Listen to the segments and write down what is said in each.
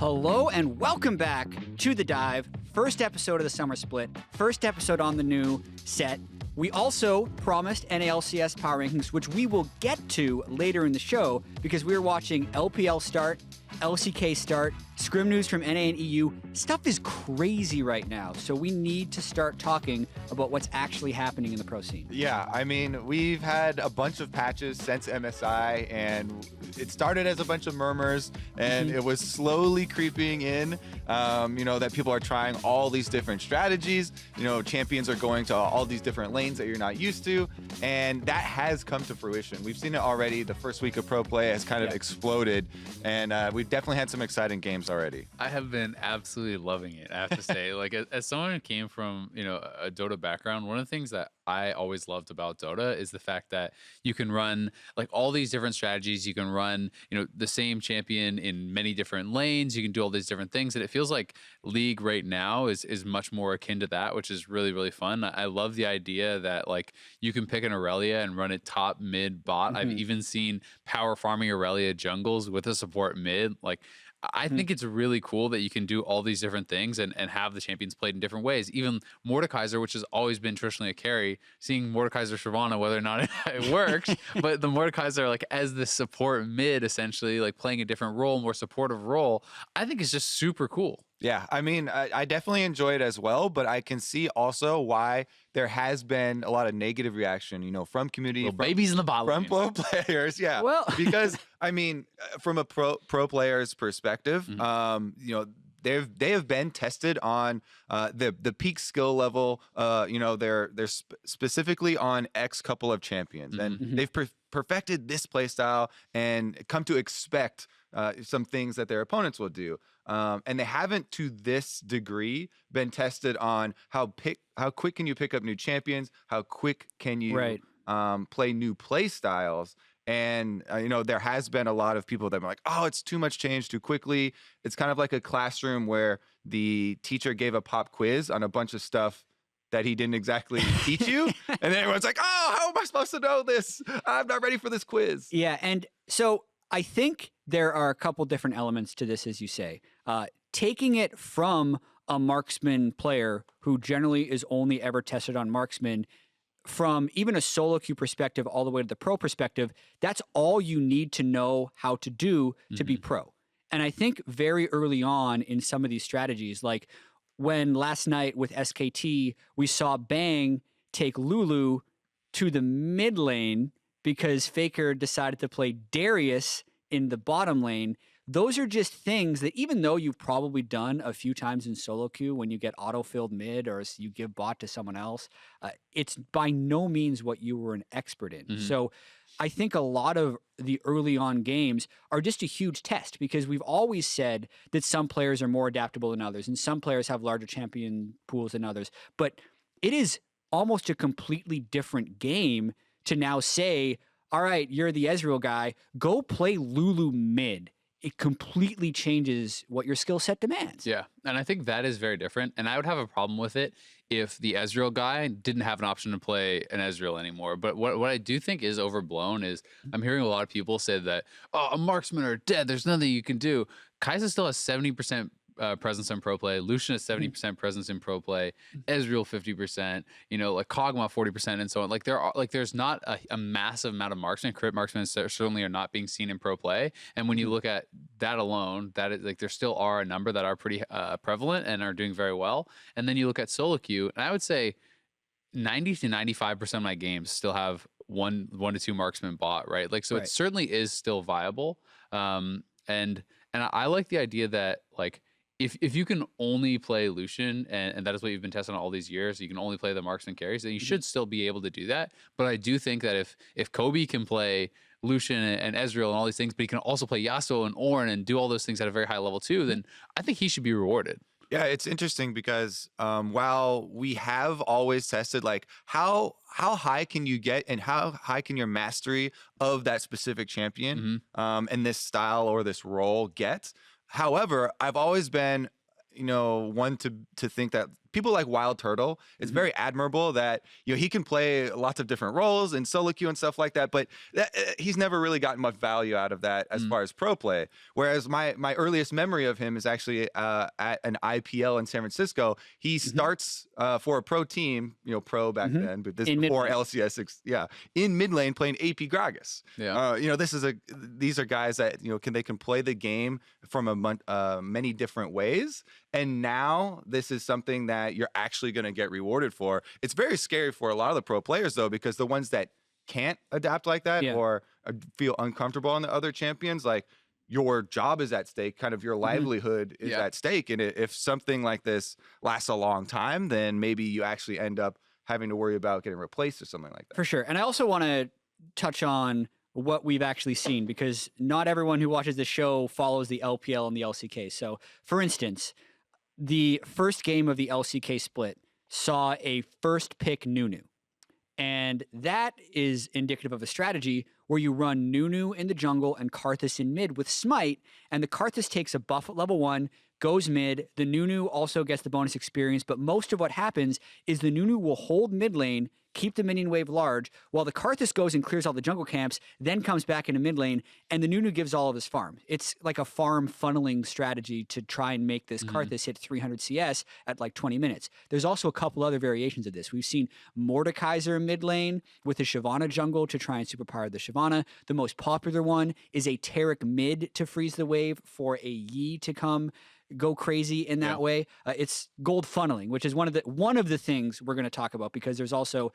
Hello and welcome back to The Dive. First episode of the Summer Split. First episode on the new set. We also promised NA LCS Power Rankings, which we will get to later in the show because we are watching LPL start, LCK start, scrim news from NA and EU. Stuff is crazy right now, so we need to start talking about what's actually happening in the pro scene. Yeah, I mean, we've had a bunch of patches since MSI, and it started as a bunch of murmurs, and it was slowly creeping in, that people are trying all these different strategies. Champions are going to all these different lanes that you're not used to, and that has come to fruition. We've seen it already. The first week of pro play has kind of exploded, and we've definitely had some exciting games already. I have been absolutely loving it, I have to say. Like, as someone who came from, a Dota background, one of the things that I always loved about Dota is the fact that you can run like all these different strategies. You can run, the same champion in many different lanes. You can do all these different things. And it feels like League right now is much more akin to that, which is really, really fun. I love the idea that like you can pick an Aurelia and run it top, mid, bot. I've even seen power farming Aurelia jungles with a support mid. Like, I think it's really cool that you can do all these different things and have the champions played in different ways. Even Mordekaiser, which has always been traditionally a carry, seeing Mordekaiser Shyvana, whether or not it works, but the Mordekaiser like as the support mid, essentially like playing a different role, more supportive role, I think is just super cool. Yeah, I mean, I definitely enjoy it as well, but I can see also why there has been a lot of negative reaction, from community, Little babies in the bottom, from pro players. Yeah, Well, because I mean, from a pro player's perspective, they have been tested on the peak skill level. They're specifically on X couple of champions, and they've perfected this play style and come to expect some things that their opponents will do. And they haven't, to this degree, been tested on how quick can you pick up new champions, how quick can you play new play styles. And, there has been a lot of people that are like, oh, it's too much change too quickly. It's kind of like a classroom where the teacher gave a pop quiz on a bunch of stuff that he didn't exactly teach you. And then everyone's like, oh, how am I supposed to know this? I'm not ready for this quiz. Yeah, and so I think there are a couple different elements to this, as you say. Taking it from a marksman player who generally is only ever tested on marksman, from even a solo queue perspective all the way to the pro perspective, that's all you need to know how to do to be pro. And I think very early on in some of these strategies, like when last night with SKT, we saw Bang take Lulu to the mid lane because Faker decided to play Darius in the bottom lane. Those are just things that even though you've probably done a few times in solo queue when you get auto-filled mid or you give bot to someone else, it's by no means what you were an expert in. So I think a lot of the early on games are just a huge test because we've always said that some players are more adaptable than others and some players have larger champion pools than others. But it is almost a completely different game to now say, all right, you're the Ezreal guy, go play Lulu mid. It completely changes what your skill set demands. Yeah, and I think that is very different. And I would have a problem with it if the Ezreal guy didn't have an option to play an Ezreal anymore. But what I do think is overblown is I'm hearing a lot of people say that, oh, a marksman are dead. There's nothing you can do. Kai'Sa still has 70% presence in pro play. Lucian has 70% presence in pro play. Ezreal 50%. Like Kog'Maw 40%, and so on. Like there's not a massive amount of marksmen. Crit marksmen certainly are not being seen in pro play. And when you look at that alone, that is like there still are a number that are pretty prevalent and are doing very well. And then you look at solo queue, and I would say 90 to 95% of my games still have one to two marksman bot, right? Like so, it certainly is still viable. And I like the idea that like. If you can only play Lucian, and that is what you've been testing all these years, you can only play the marksman carries, then you should still be able to do that. But I do think that if Kobe can play Lucian and Ezreal and all these things, but he can also play Yasuo and Ornn and do all those things at a very high level too, then I think he should be rewarded. Yeah, it's interesting because while we have always tested like how high can you get and how high can your mastery of that specific champion and this style or this role get. However, I've always been, one to think that people like Wild Turtle, it's very admirable that he can play lots of different roles and solo queue and stuff like that, but he's never really gotten much value out of that as far as pro play. Whereas my earliest memory of him is actually at an IPL in San Francisco. He starts for a pro team, pro back then, but this In before mid-lane. LCS, in mid lane playing AP Gragas. These are guys that can play the game from many different ways. And now this is something that you're actually going to get rewarded for. It's very scary for a lot of the pro players, though, because the ones that can't adapt like that or feel uncomfortable on the other champions, like your job is at stake, kind of your livelihood is at stake. And if something like this lasts a long time, then maybe you actually end up having to worry about getting replaced or something like that. For sure. And I also want to touch on what we've actually seen, because not everyone who watches the show follows the LPL and the LCK. So, for instance, the first game of the LCK split saw a first pick Nunu. And that is indicative of a strategy where you run Nunu in the jungle and Karthus in mid with Smite, and the Karthus takes a buff at level 1, goes mid. The Nunu also gets the bonus experience, but most of what happens is the Nunu will hold mid lane, keep the minion wave large, while the Karthus goes and clears all the jungle camps, then comes back into mid lane, and the Nunu gives all of his farm. It's like a farm funneling strategy to try and make this Karthus hit 300 CS at like 20 minutes. There's also a couple other variations of this. We've seen Mordekaiser mid lane with the Shyvana jungle to try and superpower the Shyvana. The most popular one is a Taric mid to freeze the wave for a Yi to come go crazy in that way. It's gold funneling, which is one of the things we're going to talk about, because there's also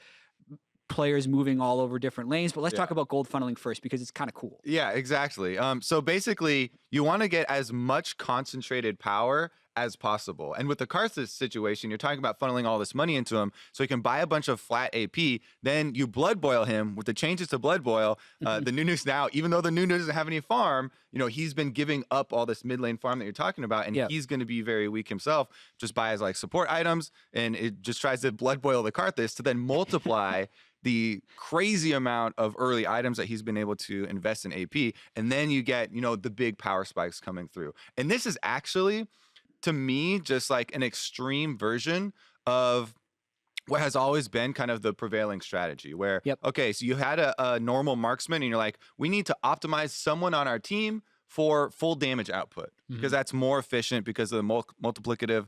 players moving all over different lanes. But let's talk about gold funneling first, because it's kind of cool. Yeah, exactly. So basically, you want to get as much concentrated power as possible. And with the Karthus situation, you're talking about funneling all this money into him so he can buy a bunch of flat AP. Then you blood boil him. With the changes to blood boil, the Nunu's now, even though the Nunu doesn't have any farm, he's been giving up all this mid lane farm that you're talking about, and he's going to be very weak himself. Just buys like support items, and it just tries to blood boil the Karthus to then multiply the crazy amount of early items that he's been able to invest in AP. And then you get, the big power spikes coming through. And this is actually, to me, just like an extreme version of what has always been kind of the prevailing strategy, where, okay, so you had a normal marksman and you're like, we need to optimize someone on our team for full damage output, because that's more efficient because of the multiplicative,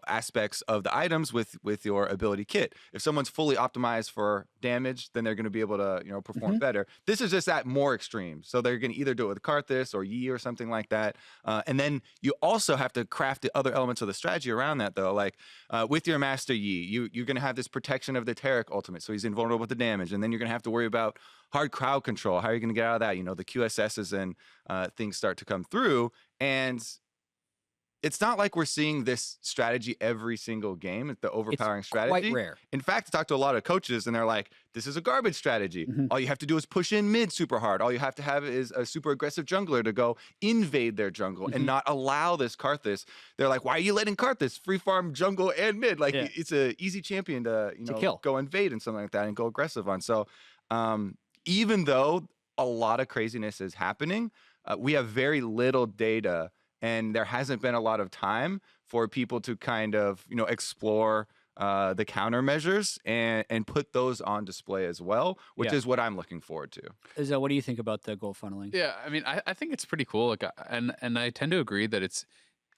aspects of the items with your ability kit. If someone's fully optimized for damage, then they're going to be able to, perform better. This is just that more extreme. So they're going to either do it with Karthus or Yi or something like that. And then you also have to craft the other elements of the strategy around that, though. Like with your Master Yi, you're going to have this protection of the Taric ultimate, so he's invulnerable with the damage. And then you're going to have to worry about hard crowd control. How are you going to get out of that? The QSSs and things start to come through. And it's not like we're seeing this strategy every single game. It's the overpowering strategy. Quite rare. In fact, I talked to a lot of coaches, and they're like, this is a garbage strategy. All you have to do is push in mid super hard. All you have to have is a super aggressive jungler to go invade their jungle and not allow this Karthus. They're like, why are you letting Karthus free farm jungle and mid? Like, it's an easy champion to, kill. Go invade and something like that and go aggressive on. So even though a lot of craziness is happening, we have very little data, and there hasn't been a lot of time for people to kind of, explore the countermeasures and put those on display as well, which is what I'm looking forward to. Izzo, what do you think about the gold funneling? Yeah, I mean, I think it's pretty cool. Like, and I tend to agree that it's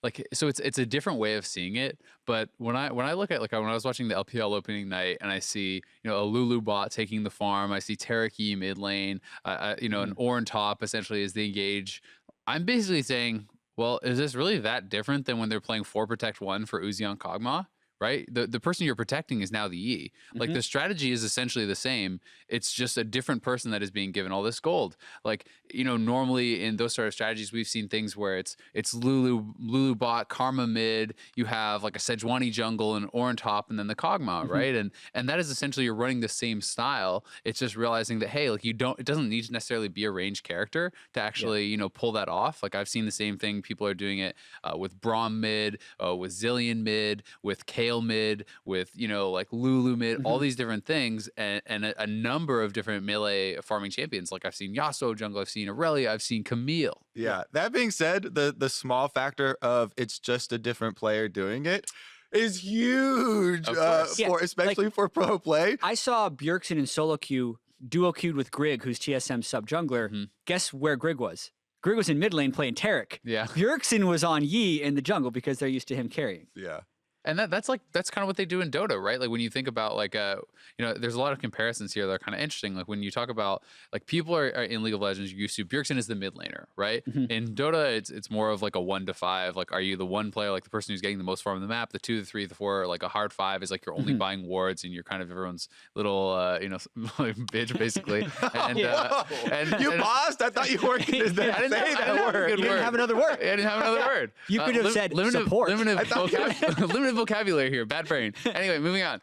like, so it's a different way of seeing it. But when I look at, like, when I was watching the LPL opening night and I see, a Lulu bot taking the farm, I see Taric mid lane, an Ornn top essentially as the engage. I'm basically saying, well, is this really that different than when they're playing 4 Protect 1 for Uzi on Kog'Maw? Right? The person you're protecting is now the Yi. Like, the strategy is essentially the same. It's just a different person that is being given all this gold. Like, normally in those sort of strategies, we've seen things where it's Lulu bot, Karma mid, you have like a Sejuani jungle and Ornn top, and then the Kog'Maw, right? And that is essentially, you're running the same style. It's just realizing that, hey, like, it doesn't need to necessarily be a ranged character to actually, pull that off. Like, I've seen the same thing. People are doing it with Braum mid, with Zillion mid, with Kayle mid, with like Lulu mid, all these different things, and a number of different melee farming champions. Like, I've seen Yasuo jungle, I've seen Aurelia, I've seen Camille. Yeah. That being said, the small factor of it's just a different player doing it is huge, Of course. Yeah, especially for pro play. I saw Bjergsen in solo queue duo queued with Grig, who's TSM sub jungler. Mhm. Guess where Grig was? Grig was in mid lane playing Taric. Yeah. Bjergsen was on Yi in the jungle because they're used to him carrying. Yeah. And that's kind of what they do in Dota, right? Like when you think about there's a lot of comparisons here that are kind of interesting. Like when you talk about like people are in League of Legends, you're used to Bjergsen is the mid laner, right? Mhm. In Dota, it's more of like a 1 to 5. Like, are you the one player, like the person who's getting the most farm on the map? The 2, the 3, the 4, like a hard 5 is like you're only Mhm. buying wards and you're kind of everyone's little bitch basically. And You paused? I thought you weren't going to say I didn't that have a word. good You didn't word. have another word. I didn't have another word. You could have said support. Limited vocabulary here. Bad brain. Anyway, moving on.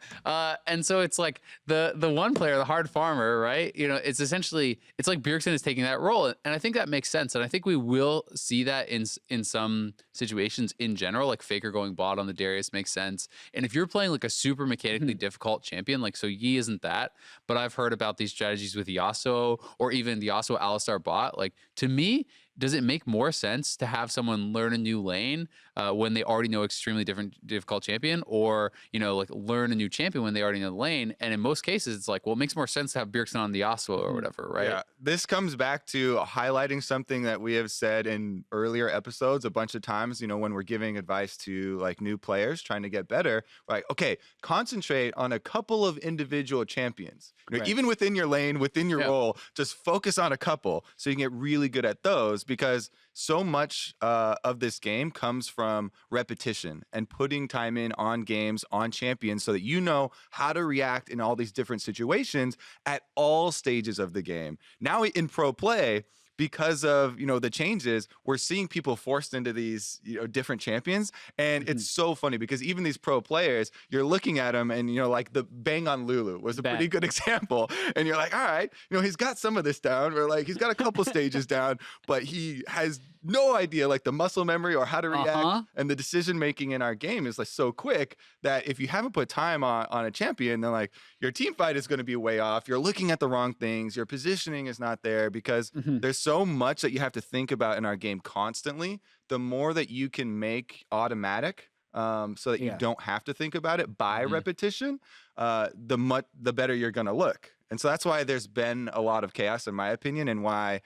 And so it's like the one player, the hard farmer, right? It's essentially it's like Bjergsen is taking that role, and I think that makes sense. And I think we will see that in some situations in general, like Faker going bot on the Darius makes sense. And if you're playing like a super mechanically difficult champion, like so Yi isn't that, but I've heard about these strategies with Yasuo or even the Yasuo Alistar bot. Like to me, does it make more sense to have someone learn a new lane when they already know extremely difficult champion, or like learn a new champion when they already know the lane? And in most cases, it's like, well, it makes more sense to have Bjergsen on the Yasuo or whatever, right? Yeah, this comes back to highlighting something that we have said in earlier episodes a bunch of times. When we're giving advice to like new players trying to get better, we're like, okay, concentrate on a couple of individual champions. Right. Even within your lane, within your Yeah. role, just focus on a couple so you can get really good at those, because so much of this game comes from repetition and putting time in on games, on champions, so that you know how to react in all these different situations at all stages of the game. Now in pro play, because of the changes, we're seeing people forced into these different champions, and it's so funny because even these pro players, you're looking at them and like the bang on Lulu was a pretty good example, and you're like, all right, he's got some of this down, or like he's got a couple stages down, but he has no idea like the muscle memory or how to react, and the decision making in our game is like so quick that if you haven't put time on a champion, then like your team fight is going to be way off. You're looking at the wrong things. Your positioning is not there because there's so much that you have to think about in our game constantly. The more that you can make automatic, so that you don't have to think about it by repetition, the better you're going to look. And so that's why there's been a lot of chaos, in my opinion, and why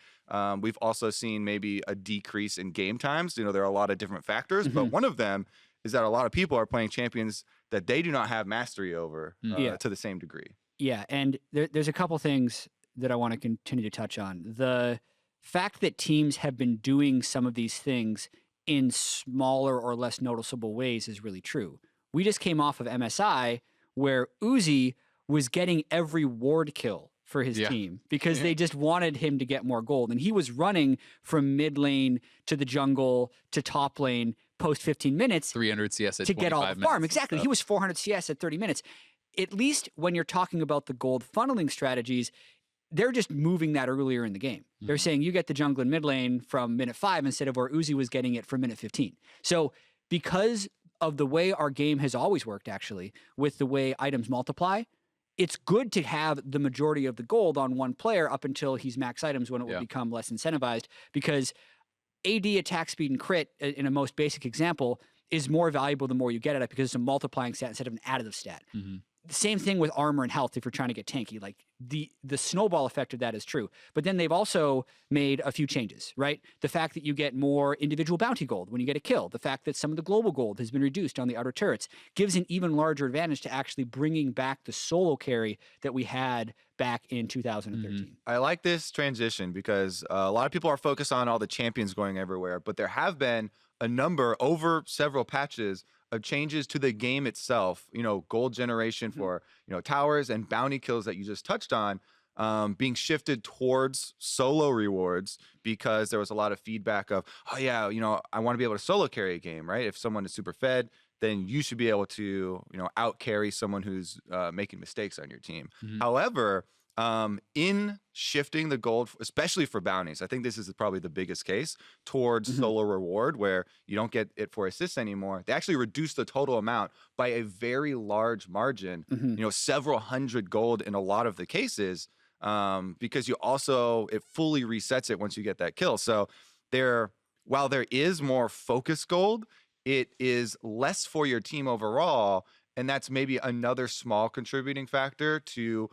we've also seen maybe a decrease in game times. There are a lot of different factors, but one of them is that a lot of people are playing champions that they do not have mastery over to the same degree. Yeah, and there's a couple things that I want to continue to touch on. The fact that teams have been doing some of these things in smaller or less noticeable ways is really true. We just came off of MSI where Uzi was getting every ward kill for his team because they just wanted him to get more gold. And he was running from mid lane to the jungle to top lane post 15 minutes 300 CS at to get all the 25 farm. minutes. Exactly. He was 400 CS at 30 minutes. At least when you're talking about the gold funneling strategies, they're just moving that earlier in the game. They're saying you get the jungle in mid lane from minute 5 instead of where Uzi was getting it from minute 15. So because of the way our game has always worked, actually, with the way items multiply, it's good to have the majority of the gold on one player up until he's max items, when it will become less incentivized, because AD attack speed and crit, in a most basic example, is more valuable the more you get at it because it's a multiplying stat instead of an additive stat. The same thing with armor and health if you're trying to get tanky. Like the snowball effect of that is true. But then they've also made a few changes, right? The fact that you get more individual bounty gold when you get a kill, the fact that some of the global gold has been reduced on the outer turrets gives an even larger advantage to actually bringing back the solo carry that we had back in 2013. I like this transition because a lot of people are focused on all the champions going everywhere, but there have been a number over several patches of changes to the game itself, gold generation for, towers and bounty kills that you just touched on, being shifted towards solo rewards because there was a lot of feedback of, oh yeah, I want to be able to solo carry a game, right? If someone is super fed, then you should be able to, out carry someone who's making mistakes on your team. However, in shifting the gold, especially for bounties, I think this is probably the biggest case towards solo reward, where you don't get it for assists anymore. They actually reduce the total amount by a very large margin, several hundred gold in a lot of the cases, because it fully resets it once you get that kill. So while there is more focus gold, it is less for your team overall. And that's maybe another small contributing factor to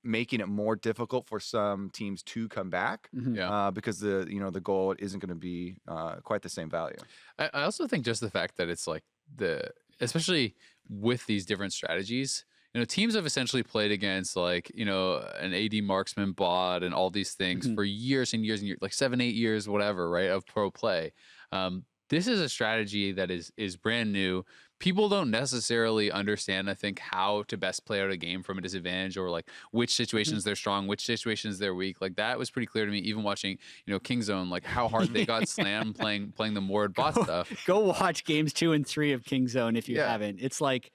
making it more difficult for some teams to come back. Because the goal isn't going to be quite the same value. I also think just the fact that it's like especially with these different strategies, teams have essentially played against like, an AD marksman bot and all these things for years and years and years, like 7-8 years, whatever, right, of pro play. This is a strategy that is brand new. People don't necessarily understand, I think, how to best play out a game from a disadvantage, or like which situations they're strong, which situations they're weak. Like that was pretty clear to me, even watching, Kingzone, like how hard they got slammed playing the Mord bot stuff. Go watch games 2 and 3 of Kingzone if you haven't. It's like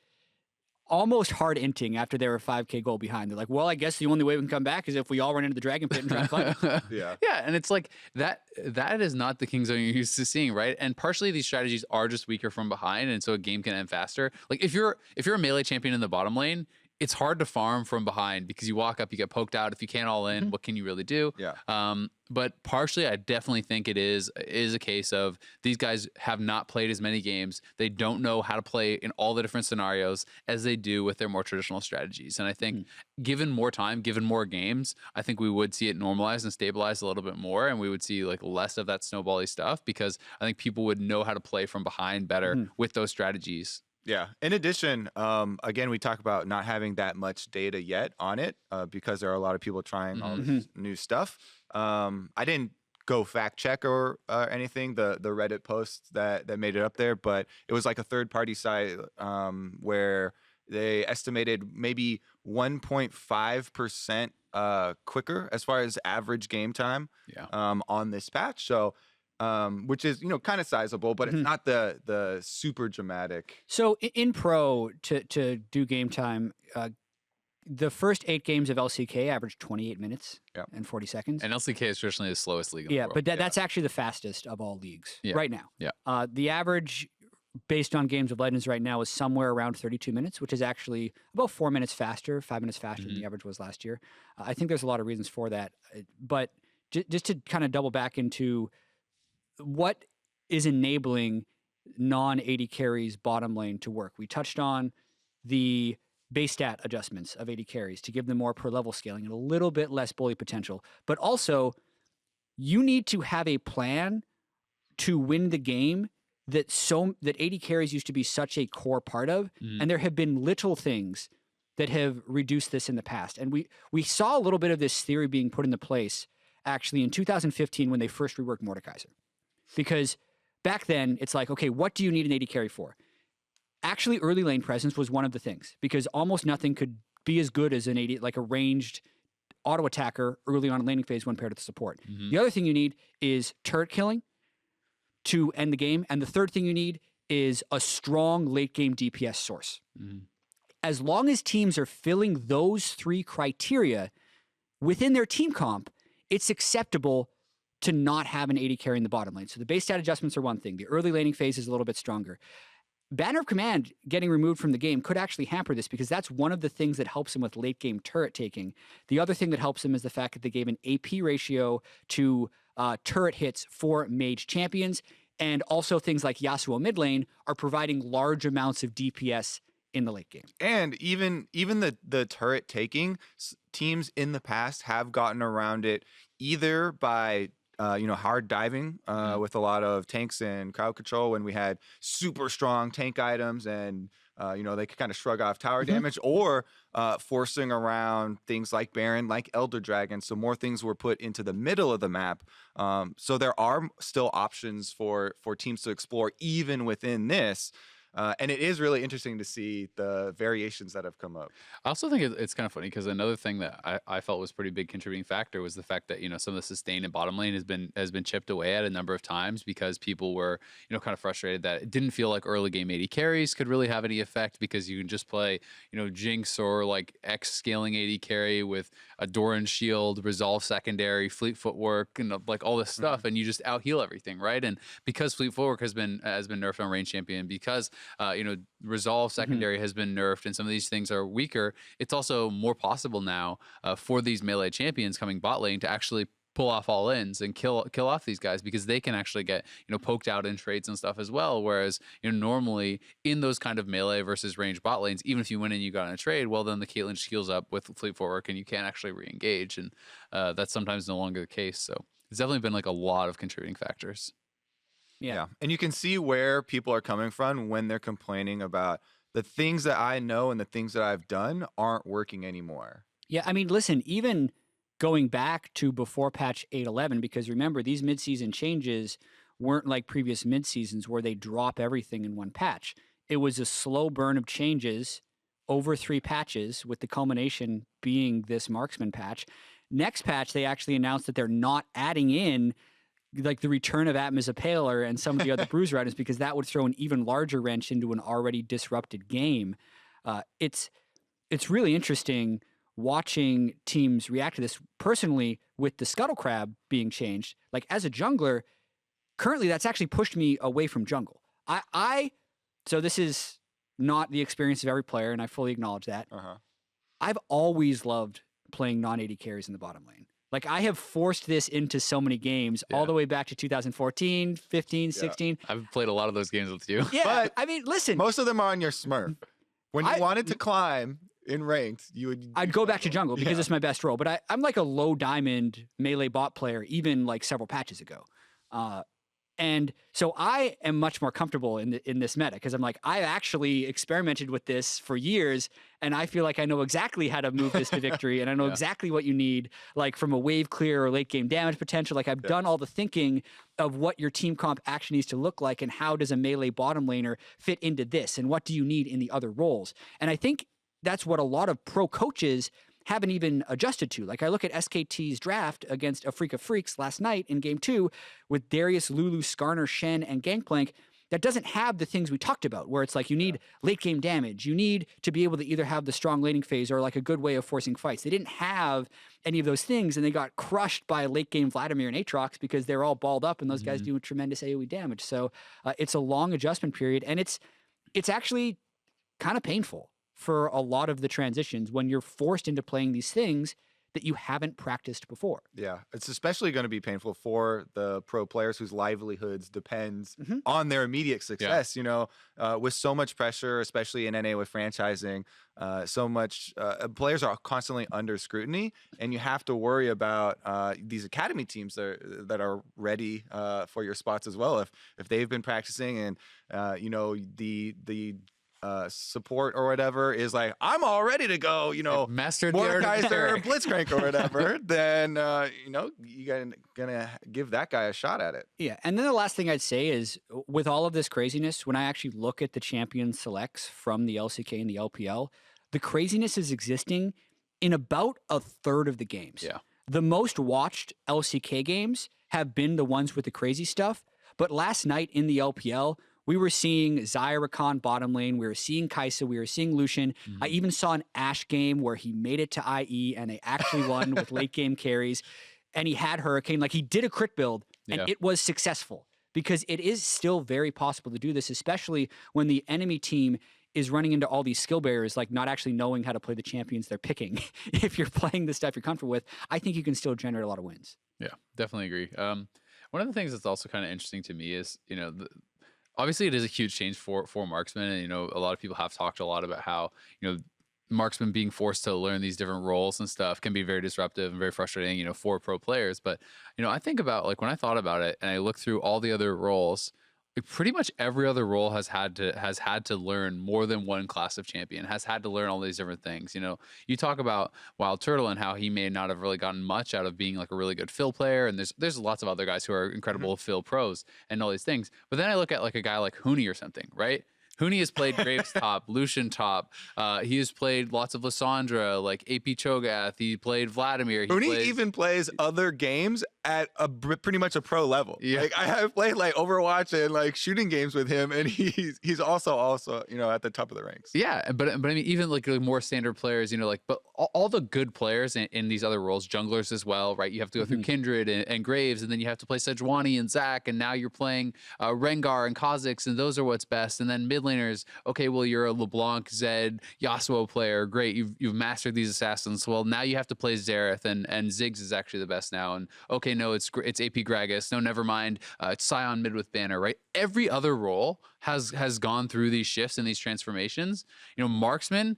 almost hard inting after they were a 5K goal behind. They're like, well, I guess the only way we can come back is if we all run into the dragon pit and try to fight. Yeah, and it's like that is not the Kingzone you're used to seeing, right? And partially these strategies are just weaker from behind, and so a game can end faster. Like if you're a melee champion in the bottom lane, it's hard to farm from behind because you walk up, you get poked out. If you can't all in, what can you really do? But partially, I definitely think it is a case of these guys have not played as many games. They don't know how to play in all the different scenarios as they do with their more traditional strategies. And I think given more time, given more games, I think we would see it normalize and stabilize a little bit more, and we would see like less of that snowbally stuff, because I think people would know how to play from behind better with those strategies. Yeah. In addition, again, we talk about not having that much data yet on it because there are a lot of people trying all this new stuff. I didn't go fact check or anything, the Reddit posts that made it up there, but it was like a third-party site where they estimated maybe 1.5% quicker as far as average game time on this patch. So which is, kind of sizable, but it's not the super dramatic. So in pro, to do game time, the first 8 games of LCK averaged 28 minutes and 40 seconds. And LCK is traditionally the slowest league in the world. But that's actually the fastest of all leagues right now. The average based on Games of Legends right now is somewhere around 32 minutes, which is actually about 4 minutes faster, 5 minutes faster than the average was last year. I think there's a lot of reasons for that. But just to kind of double back into what is enabling non-AD carries bottom lane to work. We touched on the base stat adjustments of AD carries to give them more per level scaling and a little bit less bully potential. But also, you need to have a plan to win the game that AD carries used to be such a core part of, and there have been little things that have reduced this in the past. And we saw a little bit of this theory being put into place actually in 2015 when they first reworked Mordekaiser. Because back then, it's like, okay, what do you need an AD carry for? Actually, early lane presence was one of the things, because almost nothing could be as good as an AD, like a ranged auto attacker early on in laning phase when paired with support. The other thing you need is turret killing to end the game. And the third thing you need is a strong late game DPS source. As long as teams are filling those 3 criteria within their team comp, it's acceptable to not have an AD carry in the bottom lane. So the base stat adjustments are one thing. The early laning phase is a little bit stronger. Banner of Command getting removed from the game could actually hamper this, because that's one of the things that helps him with late game turret taking. The other thing that helps him is the fact that they gave an AP ratio to turret hits for mage champions, and also things like Yasuo mid lane are providing large amounts of DPS in the late game. And even the turret taking, teams in the past have gotten around it either by hard diving with a lot of tanks and crowd control when we had super strong tank items and they could kind of shrug off tower damage, or forcing around things like Baron, like Elder Dragon. So more things were put into the middle of the map. So there are still options for teams to explore even within this. And it is really interesting to see the variations that have come up. I also think it's kind of funny because another thing that I felt was pretty big contributing factor was the fact that, some of the sustain in bottom lane has been chipped away at a number of times because people were, kind of frustrated that it didn't feel like early game AD carries could really have any effect, because you can just play, Jinx or like X scaling AD carry with a Doran shield, resolve secondary, fleet footwork, and like all this stuff, and you just out heal everything, right? And because fleet footwork has been nerfed on range champion, because resolve secondary has been nerfed and some of these things are weaker, it's also more possible now for these melee champions coming bot lane to actually pull off all ins and kill off these guys, because they can actually get, poked out in trades and stuff as well. Whereas, normally in those kind of melee versus range bot lanes, even if you win and you got in a trade, well, then the Caitlyn just heals up with fleet footwork and you can't actually re-engage. And that's sometimes no longer the case. So it's definitely been like a lot of contributing factors. Yeah. And you can see where people are coming from when they're complaining about the things that I know and the things that I've done aren't working anymore. Yeah, I mean, listen, even going back to before patch 8.11, because remember, these midseason changes weren't like previous midseasons where they drop everything in one patch. It was a slow burn of changes over 3 patches, with the culmination being this marksman patch. Next patch, they actually announced that they're not adding in like the return of Atma's Impaler and some of the other bruiser items, because that would throw an even larger wrench into an already disrupted game. It's really interesting watching teams react to this. Personally, with the Scuttle Crab being changed, like as a jungler, currently that's actually pushed me away from jungle. So this is not the experience of every player, and I fully acknowledge that. I've always loved playing non-AD carries in the bottom lane. Like, I have forced this into so many games all the way back to 2014, 15, 16. I've played a lot of those games with you. Yeah, But I mean, listen. Most of them are on your Smurf. When you wanted to climb in ranked, I'd go back to jungle because it's my best role. But I'm like a low diamond melee bot player, even like several patches ago. And so I am much more comfortable in this meta, because I'm like, I actually experimented with this for years, and I feel like I know exactly how to move this to victory, and I know exactly what you need, like from a wave clear or late game damage potential. Like, I've done all the thinking of what your team comp actually needs to look like, and how does a melee bottom laner fit into this, and what do you need in the other roles. And I think that's what a lot of pro coaches haven't even adjusted to. Like, I look at SKT's draft against Afrika Freaks last night in game 2 with Darius, Lulu, Skarner, Shen, and Gangplank, that doesn't have the things we talked about, where it's like you need late game damage. You need to be able to either have the strong laning phase or like a good way of forcing fights. They didn't have any of those things, and they got crushed by late game Vladimir and Aatrox because they're all balled up, and those guys do tremendous AoE damage. So it's a long adjustment period, and it's actually kind of painful for a lot of the transitions when you're forced into playing these things that you haven't practiced before. Yeah, it's especially going to be painful for the pro players whose livelihoods depends on their immediate success. You know, with so much pressure, especially in NA with franchising, so much players are constantly under scrutiny, and you have to worry about these academy teams that are ready for your spots as well. If they've been practicing and you know, the support or whatever is like, I'm all ready to go, you know, mastered Mordekaiser or Blitzcrank or whatever, then you know, you're gonna give that guy a shot at it. Yeah, and then the last thing I'd say is, with all of this craziness, when I actually look at the champion selects from the LCK and the LPL, the craziness is existing in about a third of the games. Yeah. The most watched LCK games have been the ones with the crazy stuff, but last night in the LPL, we were seeing Xayah Rakan bottom lane. We were seeing Kai'Sa. We were seeing Lucian. I even saw an Ashe game where he made it to IE and they actually won with late game carries. And he had Hurricane. Like, he did a crit build and it was successful, because it is still very possible to do this, especially when the enemy team is running into all these skill barriers, like not actually knowing how to play the champions they're picking. If you're playing the stuff you're comfortable with, I think you can still generate a lot of wins. Yeah, definitely agree. One of the things that's also kind of interesting to me is, you know, obviously it is a huge change for marksmen, and you know, a lot of people have talked a lot about how, you know, marksmen being forced to learn these different roles and stuff can be very disruptive and very frustrating, you know, for pro players. But you know, I think about, like, when I thought about it and I looked through all the other roles, like, pretty much every other role has had to learn more than one class of champion, has had to learn all these different things. You know, you talk about Wild Turtle and how he may not have really gotten much out of being like a really good fill player, and there's lots of other guys who are incredible fill pros and all these things. But then I look at like a guy like Huni or something, right? Huni has played Graves top, Lucian top. He has played lots of Lissandra, like AP Cho'Gath. He played Vladimir. Huni even plays other games at pretty much a pro level. Yeah. Like, I have played like Overwatch and like shooting games with him, and he's also you know, at the top of the ranks. Yeah, but I mean, even like more standard players, you know, like, but all the good players in these other roles, junglers as well, right? You have to go through Kindred and Graves, and then you have to play Sejuani and Zac, and now you're playing Rengar and Kha'Zix, and those are what's best. And then mid laners, okay, well, you're a LeBlanc, Zed, Yasuo player. Great. You've mastered these assassins. Well, now you have to play Xerath, and Ziggs is actually the best now. And okay, no, it's AP Gragas. No, never mind. It's Scion mid with Banner, right? Every other role has gone through these shifts and these transformations. You know, marksmen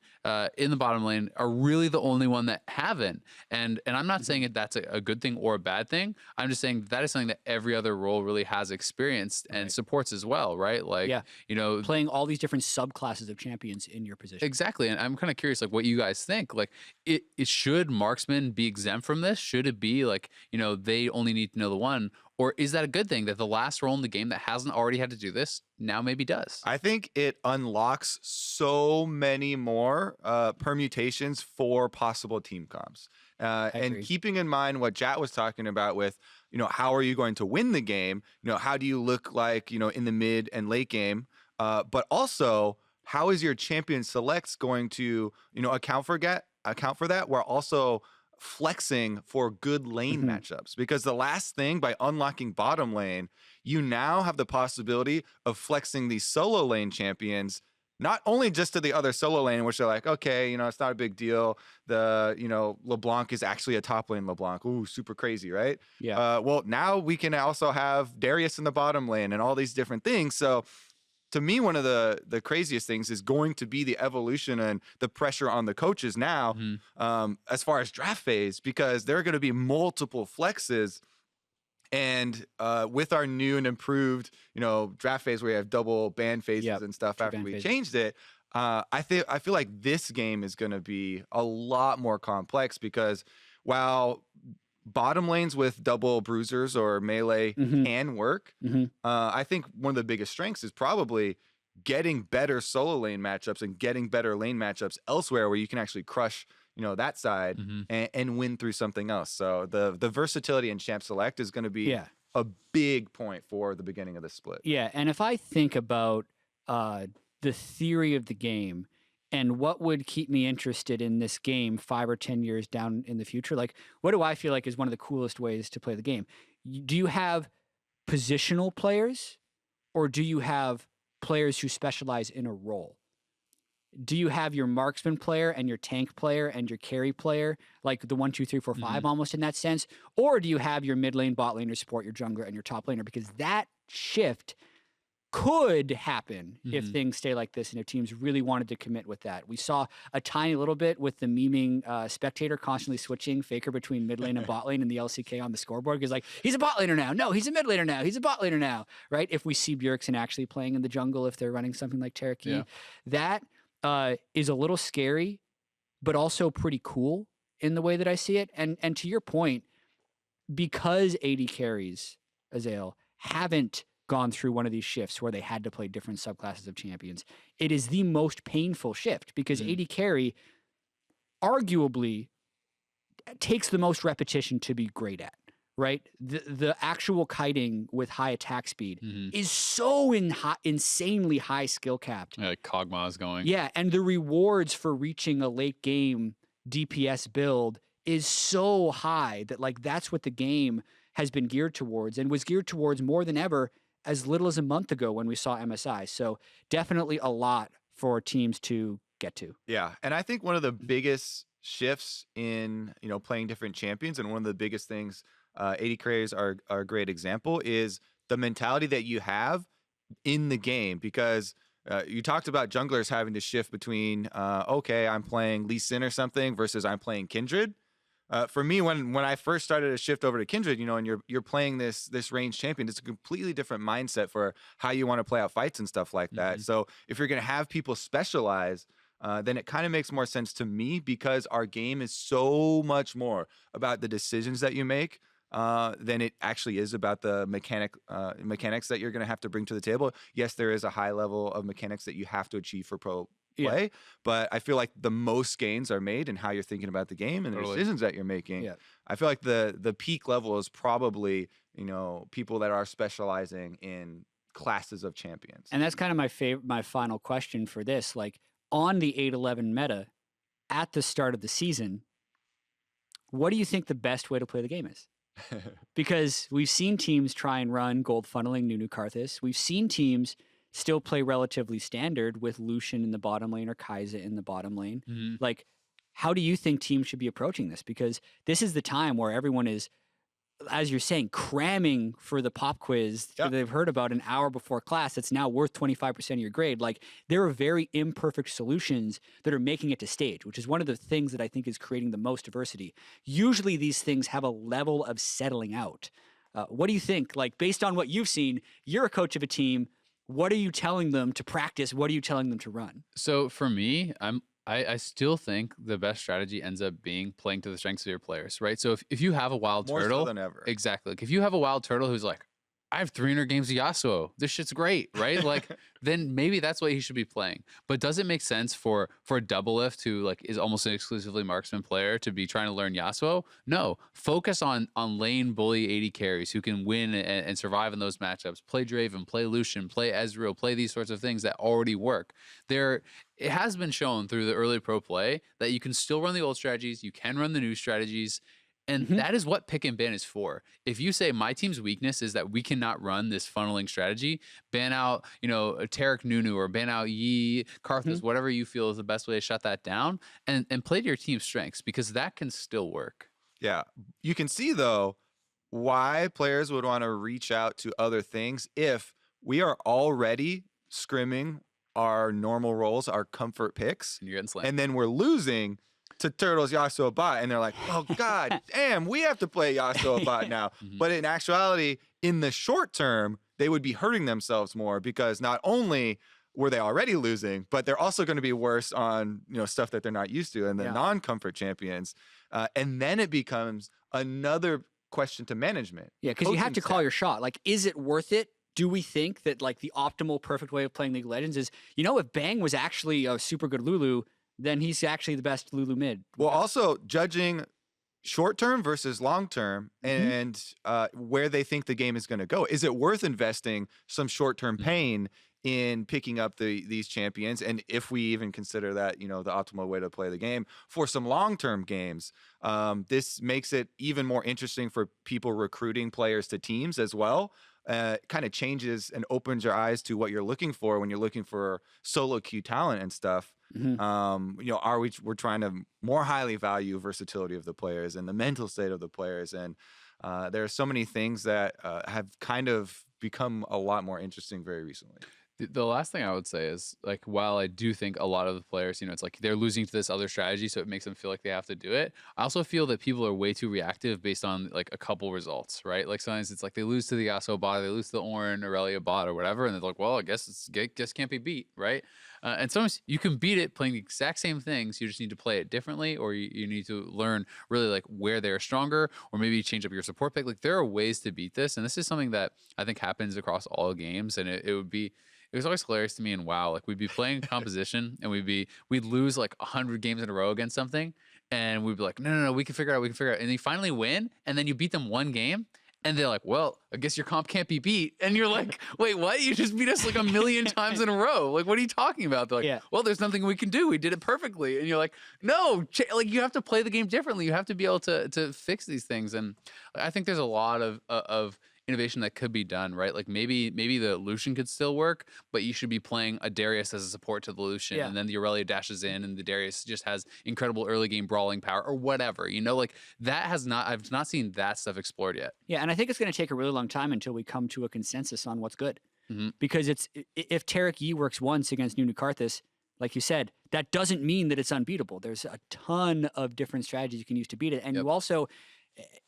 in the bottom lane are really the only one that haven't. And I'm not saying that that's a good thing or a bad thing. I'm just saying that is something that every other role really has experienced and supports as well, right? Like, you know, playing all these different subclasses of champions in your position. Exactly. And I'm kind of curious, like, what you guys think. Like, it should marksmen be exempt from this? Should it be like, you know, they only need to know the one? Or is that a good thing that the last role in the game that hasn't already had to do this now maybe does? I think it unlocks so many more permutations for possible team comps. And keeping in mind what Jat was talking about with, you know, how are you going to win the game? You know, how do you look like, you know, in the mid and late game? But also, how is your champion selects going to, you know, account for that? We're also flexing for good lane matchups, because the last thing, by unlocking bottom lane, you now have the possibility of flexing these solo lane champions, not only just to the other solo lane, which are like, okay, you know, it's not a big deal. The, you know, LeBlanc is actually a top lane LeBlanc. Ooh, super crazy, right? Yeah. Well, now we can also have Darius in the bottom lane and all these different things. So to me, one of the craziest things is going to be the evolution and the pressure on the coaches now, as far as draft phase, because there are going to be multiple flexes. And with our new and improved, you know, draft phase where we have double ban phases and stuff after we changed it, I feel like this game is going to be a lot more complex, because while bottom lanes with double bruisers or melee can work, I think one of the biggest strengths is probably getting better solo lane matchups and getting better lane matchups elsewhere where you can actually crush, you know, that side and win through something else. So the versatility in champ select is going to be a big point for the beginning of the split. Yeah, and if I think about the theory of the game and what would keep me interested in this game 5 or 10 years down in the future, like, what do I feel like is one of the coolest ways to play the game? Do you have positional players, or do you have players who specialize in a role? Do you have your marksman player and your tank player and your carry player, like the 1, 2, 3, 4, 5 almost in that sense? Or do you have your mid lane, bot lane, your support, your jungler, and your top laner? Because that shift could happen if things stay like this and if teams really wanted to commit with that. We saw a tiny little bit with the memeing spectator constantly switching Faker between mid lane and bot lane in the LCK on the scoreboard, because like, he's a bot laner now. No, he's a mid laner now. He's a bot laner now, right? If we see Bjergsen actually playing in the jungle, if they're running something like Terraki, that is a little scary, but also pretty cool in the way that I see it. And to your point, because AD carries, Azael, haven't gone through one of these shifts where they had to play different subclasses of champions, it is the most painful shift, because AD carry arguably takes the most repetition to be great at, right? The actual kiting with high attack speed is so insanely high skill capped. Yeah, like Kog'Maw is going. Yeah, and the rewards for reaching a late game DPS build is so high that, like, that's what the game has been geared towards, and was geared towards more than ever as little as a month ago when we saw MSI. So definitely a lot for teams to get to. Yeah, and I think one of the biggest shifts in, you know, playing different champions, and one of the biggest things, AD carriers are a great example, is the mentality that you have in the game. Because you talked about junglers having to shift between, okay, I'm playing Lee Sin or something versus I'm playing Kindred. For me, when I first started to shift over to Kindred, you know, and you're playing this ranged champion, it's a completely different mindset for how you want to play out fights and stuff like that. So if you're going to have people specialize, then it kind of makes more sense to me, because our game is so much more about the decisions that you make than it actually is about the mechanics that you're going to have to bring to the table. Yes, there is a high level of mechanics that you have to achieve for pro play, but I feel like the most gains are made in how you're thinking about the game and the decisions that you're making. I feel like the peak level is probably, you know, people that are specializing in classes of champions. And that's kind of my final question for this. Like, on the 8-11 meta at the start of the season, what do you think the best way to play the game is? Because we've seen teams try and run gold funneling Nunu Karthus. We've seen teams still play relatively standard with Lucian in the bottom lane or Kai'Sa in the bottom lane. Like, how do you think teams should be approaching this? Because this is the time where everyone is, as you're saying, cramming for the pop quiz that they've heard about an hour before class that's now worth 25% of your grade. Like, there are very imperfect solutions that are making it to stage, which is one of the things that I think is creating the most diversity. Usually these things have a level of settling out. What do you think? Like, based on what you've seen, you're a coach of a team. What are you telling them to practice? What are you telling them to run? So for me, I still think the best strategy ends up being playing to the strengths of your players, right? So if you have a wild More turtle, so than ever. exactly. Like if you have a wild turtle who's like, I have 300 games of Yasuo, this shit's great, right? Like then maybe that's what he should be playing. But does it make sense for a double lift who like is almost an exclusively marksman player to be trying to learn Yasuo? No, focus on lane bully 80 carries who can win and survive in those matchups. Play Draven, play Lucian, play Ezreal, play these sorts of things that already work. It has been shown through the early pro play that you can still run the old strategies, you can run the new strategies. And that is what pick and ban is for. If you say my team's weakness is that we cannot run this funneling strategy, ban out, Tarek Nunu or ban out Yi, Karthus, whatever you feel is the best way to shut that down, and play to your team's strengths, because that can still work. Yeah. You can see, though, why players would want to reach out to other things if we are already scrimming our normal roles, our comfort picks, And you're getting slammed. and then we're losing to Turtles Yasuo bot, and they're like, oh god damn, we have to play Yasuo bot now. But in actuality, in the short term, they would be hurting themselves more, because not only were they already losing, but they're also going to be worse on stuff that they're not used to, and the non-comfort champions. And then it becomes another question to management. Yeah, because you have to call your shot. Like, is it worth it? Do we think that like the optimal perfect way of playing League of Legends is, if Bang was actually a super good Lulu, then he's actually the best Lulu mid. Well, also judging short term versus long term, and where they think the game is going to go. Is it worth investing some short term pain in picking up these champions? And if we even consider that the optimal way to play the game for some long term games, this makes it even more interesting for people recruiting players to teams as well. Kind of changes and opens your eyes to what you're looking for when you're looking for solo queue talent and stuff. We're trying to more highly value versatility of the players and the mental state of the players, and there are so many things that have kind of become a lot more interesting very recently. The last thing I would say is, like, while I do think a lot of the players, it's like they're losing to this other strategy, so it makes them feel like they have to do it. I also feel that people are way too reactive based on like a couple results, right? Like sometimes it's like they lose to the Yasuo bot, they lose to the Ornn, Aurelia bot, or whatever, and they're like, well, I guess can't be beat, right? And sometimes you can beat it playing the exact same things. You just need to play it differently, or you need to learn really like where they're stronger, or maybe change up your support pick. Like there are ways to beat this, and this is something that I think happens across all games, and it was always hilarious to me in WoW. Like we'd be playing composition and we'd lose like 100 games in a row against something, and we'd be like, no, we can figure it out. And you finally win, and then you beat them one game, and they're like, well, I guess your comp can't be beat. And you're like, wait, what? You just beat us like a million times in a row. Like, what are you talking about? They're like, well, there's nothing we can do. We did it perfectly. And you're like, no, like you have to play the game differently. You have to be able to fix these things. And I think there's a lot of innovation that could be done, right? Like maybe the Lucian could still work, but you should be playing a Darius as a support to the Lucian, and then the Aurelia dashes in, and the Darius just has incredible early game brawling power or whatever. Like that I've not seen that stuff explored yet. Yeah, and I think it's going to take a really long time until we come to a consensus on what's good, because if Tarek Yi works once against Nunu Karthus, like you said, that doesn't mean that it's unbeatable. There's a ton of different strategies you can use to beat it, and you also,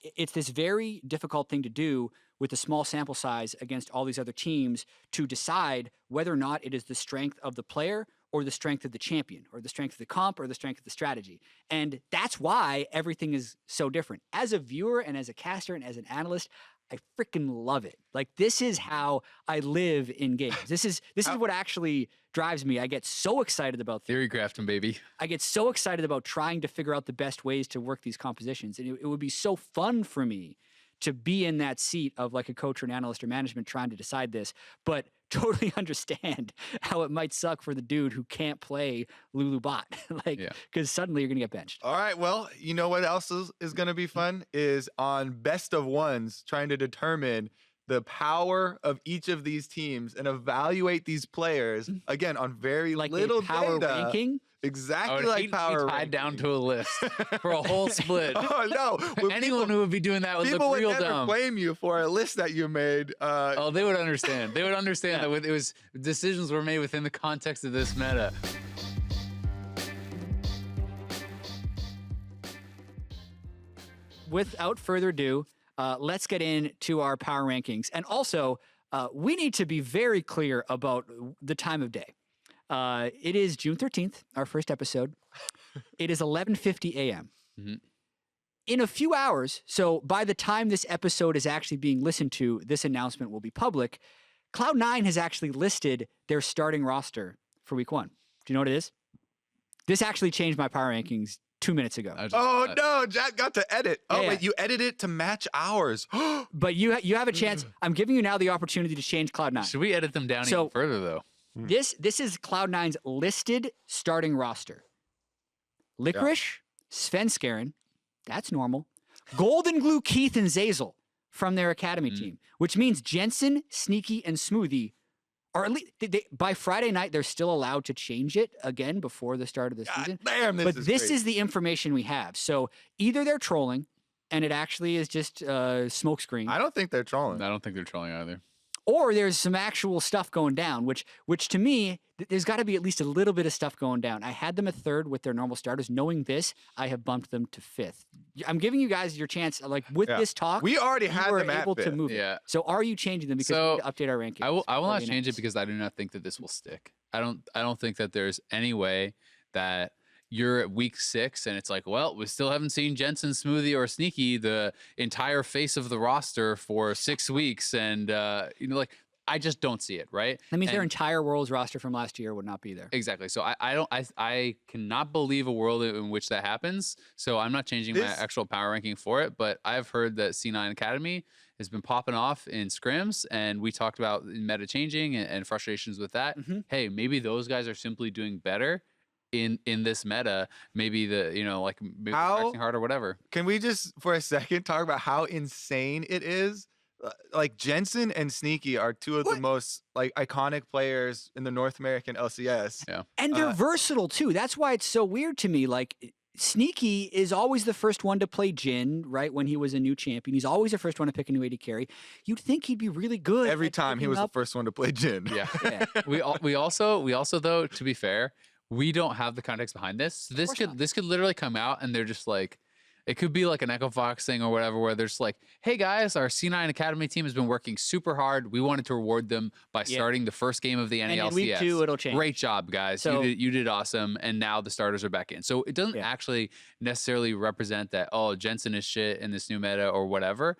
it's this very difficult thing to do with a small sample size against all these other teams to decide whether or not it is the strength of the player or the strength of the champion or the strength of the comp or the strength of the strategy. And that's why everything is so different. As a viewer and as a caster and as an analyst, I freaking love it. Like this is how I live in games. This is what actually drives me. I get so excited about theory crafting, baby. I get so excited about trying to figure out the best ways to work these compositions. And it would be so fun for me to be in that seat of like a coach or an analyst or management trying to decide this, but totally understand how it might suck for the dude who can't play Lulu bot, because suddenly you're going to get benched. All right, well, you know what else is going to be fun is on best of ones, trying to determine the power of each of these teams and evaluate these players again on very Like little a power data. ranking. Exactly Oh, like he power tied down ranking. to a list for a whole split. Oh no! When Anyone who would be doing that would people look would real never dumb. blame you for a list that you made. Oh, they would understand. They would understand that it was decisions were made within the context of this meta. Without further ado, let's get into our power rankings. And also, we need to be very clear about the time of day. It is June 13th, our first episode. It is 11:50 a.m. Mhm. In a few hours, so by the time this episode is actually being listened to, this announcement will be public. Cloud9 has actually listed their starting roster for week 1. Do you know what it is? This actually changed my power rankings 2 minutes ago. oh no, Jack got to edit. Oh Yeah, wait, you edited it to match ours. But you have a chance. I'm giving you now the opportunity to change Cloud9. Should we edit them down So- even further, though? This is Cloud9's listed starting roster. Licorice, Svenskeren, that's normal. Golden Glue, Keith, and Zazel from their academy team, which means Jensen, Sneaky, and Smoothie are at least by Friday night they're still allowed to change it again before the start of the season. Damn, But this crazy. is the information we have. So either they're trolling, and it actually is just smokescreen. I don't think they're trolling. I don't think they're trolling either. Or there's some actual stuff going down, which to me, there's got to be at least a little bit of stuff going down. I had them at 3rd with their normal starters. Knowing this, I have bumped them to 5th. I'm giving you guys your chance, like with Yeah. this talk. We already you had were them at able to 5th. move Yeah. it. So are you changing them because So, we need to update our rankings? I will before not we change it announce? because I do not think that this will stick. I don't think that there's any way that you're at week 6 and it's like, well, we still haven't seen Jensen, Smoothie, or Sneaky, the entire face of the roster for 6 weeks, and like I just don't see it. Right? That means their And- entire Worlds roster from last year would not be there. Exactly. So I cannot believe a world in which that happens. So I'm not changing my This- actual power ranking for it. But I've heard that C9 Academy has been popping off in scrims, and we talked about meta changing and frustrations with that. Mhm. Hey, maybe those guys are simply doing better in this meta. Maybe maybe they're practicing hard or whatever. Can we just for a second talk about how insane it is? Like Jensen and Sneaky are two of the most like iconic players in the North American LCS. Yeah. And they're versatile too. That's why it's so weird to me. Like Sneaky is always the first one to play Jhin, right? When he was a new champion, he's always the first one to pick a new AD carry. You'd think he'd be really good Every at time he picking was up- the first one to play Jhin. Yeah. Yeah. we also though, to be fair, we don't have the context behind this. So this course could not. this could literally come out and they're just like, it could be like an Echo Fox thing or whatever, where there's like, hey guys, our C9 Academy team has been working super hard. We wanted to reward them by Yeah. starting the first game of the NA And in LCS. week 2, it'll change. Great job, guys. So- you did awesome. And now the starters are back in. So it doesn't Yeah. actually necessarily represent that, oh, Jensen is shit in this new meta or whatever.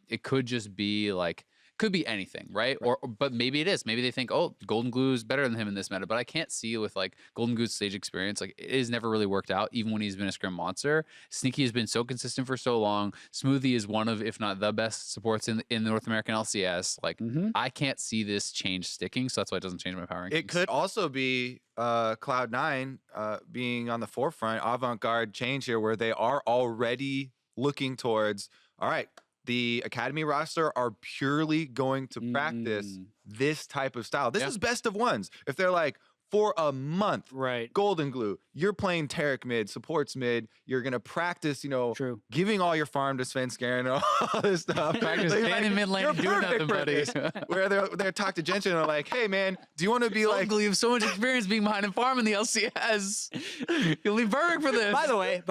It could just be like, could be anything, right? But maybe it is. Maybe they think, oh, Golden Glue is better than him in this meta. But I can't see with like Golden Glue's stage experience, like it has never really worked out, even when he's been a scrim monster. Sneaky has been so consistent for so long. Smoothie is one of, if not the best supports in the North American LCS. Like I can't see this change sticking, so that's why it doesn't change my power rankings. It could also be Cloud9 being on the forefront, avant-garde change here, where they are already looking towards, all right, the academy roster are purely going to practice this type of style. This Yeah. is best of ones. If they're like, for a month, Right. Golden Glue, you're playing Taric mid, supports mid, you're going to practice, True. giving all your farm to Svenskeren and all this stuff. Practice standing mid lane you're and doing perfect nothing, for buddy. this. Where they're talk to Jensen and they're like, hey man, do you want to be Golden like, Glue, you have so much experience being behind and farming the LCS. You'll be perfect for this. By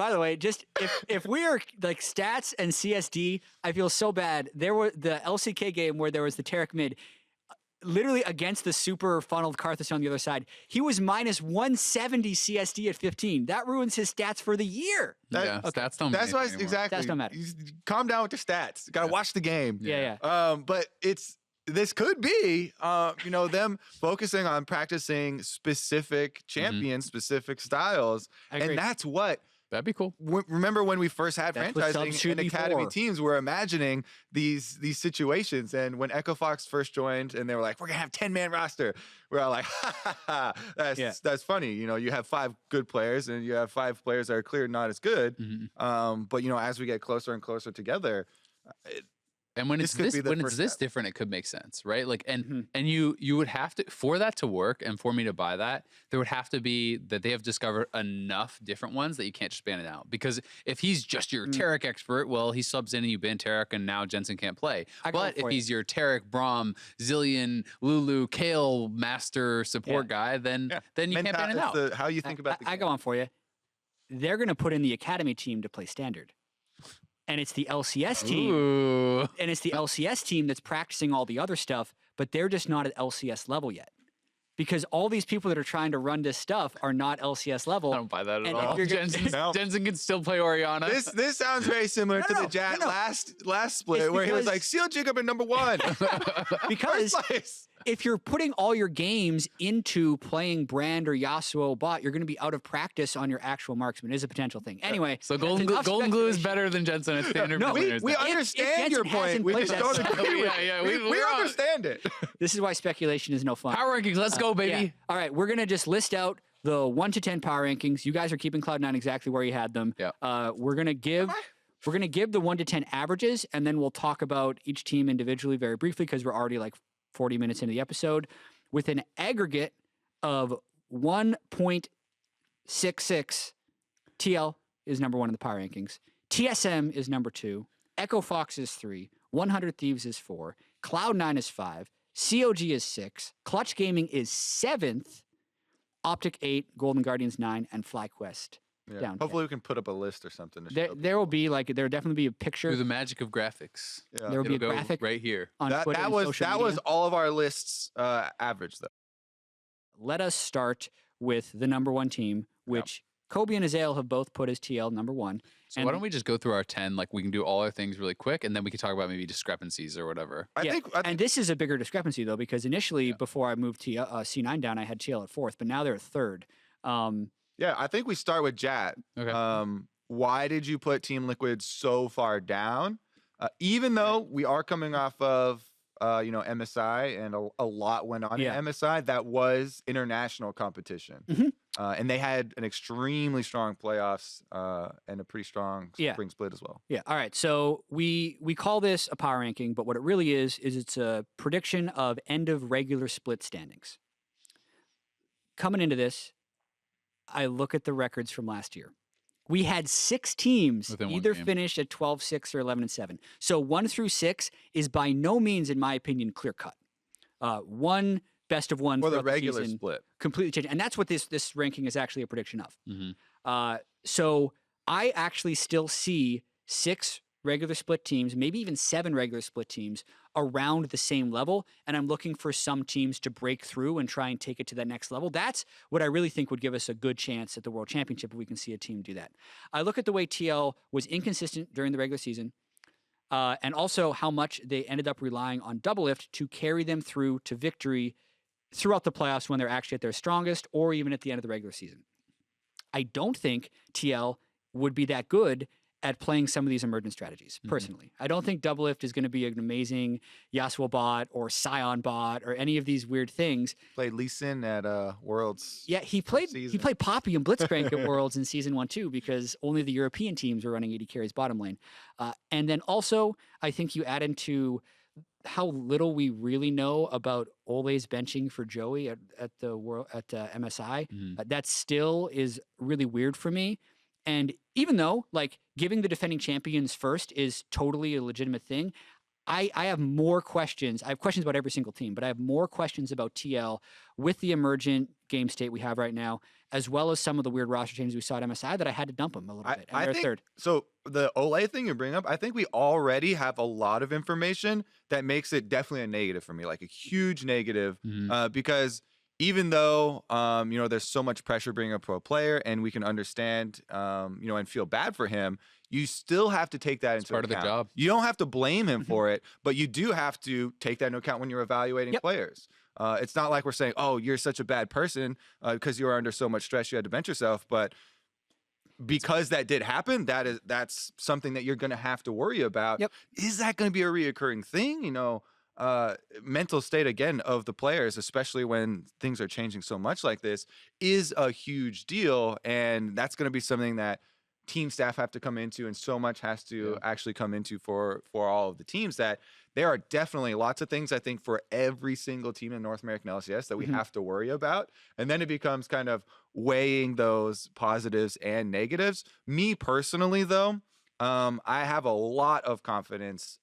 the way, just if we are like stats and CSD, I feel so bad. There were the LCK game where there was the Taric mid, literally against the super funneled Karthus on the other side. He was minus 170 CSD at 15. That ruins his stats for the year. yeah, stats don't. that's mean why anything anymore. exactly. Stats don't matter. Calm down with the stats. Got to watch the game. Yeah. But this could be, them focusing on practicing specific champions, specific styles, I agree. and that's what. That'd be cool. Remember when we first had That's what subs franchising should and be academy for. teams were imagining these situations, and when Echo Fox first joined, and they were like, "We're gonna have 10-man roster," we're all like, "That's funny." You have 5 good players, and you have 5 players that are clear not as good. Mhm. But as we get closer and closer together, And when it's this different, it could make sense, right? Like, and you would have to, for that to work and for me to buy that, there would have to be that they have discovered enough different ones that you can't just ban it out. Because if he's just your Taric expert, well, he subs in and you ban Taric and now Jensen can't play. But if he's your Taric, Braum, Zillion, Lulu, Kale master support guy, then you can't ban it out. How you think about the game. I go on for you. They're going to put in the academy team to play standard. And it's the LCS team. Ooh. And it's the LCS team that's practicing all the other stuff, but they're just not at LCS level yet. Because all these people that are trying to run this stuff are not LCS level. I don't buy that at And all. if you're Jensen can still play Oriana. This sounds very similar to the Jat last split where he was like, Seal Jacob at number 1. Because if you're putting all your games into playing Brand or Yasuo bot, you're going to be out of practice on your actual marksman. It is a potential thing. Anyway. So Golden Glue is better than Jensen at standard. No, we understand your point. We just don't agree with it. We understand it. This is why speculation is no fun. Power rankings, let's go, baby. Yeah. All right, we're going to just list out the 1 to 10 power rankings. You guys are keeping Cloud9 exactly where you had them. Yeah. We're going to give the 1 to 10 averages, and then we'll talk about each team individually very briefly because we're already like 40 minutes into the episode, with an aggregate of 1.66. TL is number 1 in the power rankings. TSM is number 2. Echo Fox is 3. 100 Thieves is 4. Cloud9 is 5. COG is 6. Clutch Gaming is 7th. Optic 8. Golden Guardians 9. And FlyQuest down. Hopefully we can put up a list or something. There will be there'll definitely be a picture. Through the magic of graphics. Yeah. There will be a graphic right here. on Twitter and social that media. was all of our lists average though. Let us start with the number 1 team, which Kobe and Azael have both put as TL number 1. So why don't we just go through our 10? Like we can do all our things really quick, and then we can talk about maybe discrepancies or whatever. I think, and this is a bigger discrepancy though, because initially before I moved C9 down, I had TL at 4th, but now they're at 3rd. Yeah, I think we start with Jat. Okay. Why did you put Team Liquid so far down? Even though we are coming off of MSI and a lot went on in MSI, that was international competition. And they had an extremely strong playoffs and a pretty strong spring split as well. Yeah. All right. So we call this a power ranking, but what it really is it's a prediction of end of regular split standings. Coming into this, I look at the records from last year. We had 6 teams either finish at 12-6 or 11-7. So 1 through 6 is by no means, in my opinion, clear cut. 1 best of 1 for for the regular split completely changed, and that's what this ranking is actually a prediction of. So I actually still see 6 regular split teams, maybe even 7 regular split teams around the same level, and I'm looking for some teams to break through and try and take it to that next level. That's what I really think would give us a good chance at the World Championship if we can see a team do that. I look at the way TL was inconsistent during the regular season, and also how much they ended up relying on Doublelift to carry them through to victory throughout the playoffs when they're actually at their strongest, or even at the end of the regular season. I don't think TL would be that good at playing some of these emergent strategies, personally. I don't think Doublelift is going to be an amazing Yasuo bot or Scion bot or any of these weird things. Played Lee Sin at Worlds. Yeah, he played Poppy and Blitzcrank at Worlds in Season 1 too, because only the European teams were running AD carries bottom lane. And then also, I think you add into how little we really know about Ole's benching for Joey at MSI. That still is really weird for me. And even though, like, giving the defending champions first is totally a legitimate thing, I have more questions. I have questions about every single team, but I have more questions about TL with the emergent game state we have right now, as well as some of the weird roster changes we saw at MSI that I had to dump them a little bit. And they're third. So the Ole thing you bring up, I think we already have a lot of information that makes it definitely a negative for me, like a huge negative, because even though, there's so much pressure bringing a pro player and we can understand, and feel bad for him, you still have to take that into account. Part of the job. You don't have to blame him for it, but you do have to take that into account when you're evaluating players. It's not like we're saying, oh, you're such a bad person because you were under so much stress you had to bench yourself. But because that did happen, that's something that you're going to have to worry about. Is that going to be a reoccurring thing? Mental state again of the players, especially when things are changing so much like this, is a huge deal, and that's going to be something that team staff have to come into, and so much has to actually come into for all of the teams, that there are definitely lots of things, I think, for every single team in North American LCS that we have to worry about. And then it becomes kind of weighing those positives and negatives. Me personally, though, I have a lot of confidence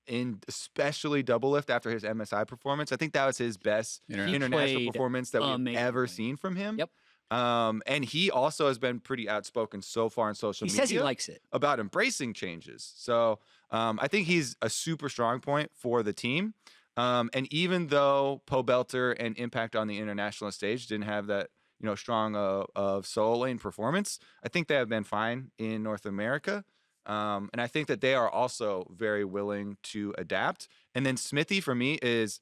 in especially Doublelift after his MSI performance. I think that was his best international performance that we've ever seen from him. Yep. And he also has been pretty outspoken so far on social media. He says he likes it. About embracing changes. So I think he's a super strong point for the team. And even though Pobelter and Impact on the international stage didn't have that, strong of solo lane performance, I think they have been fine in North America. And I think that they are also very willing to adapt. And then Smithy, for me, is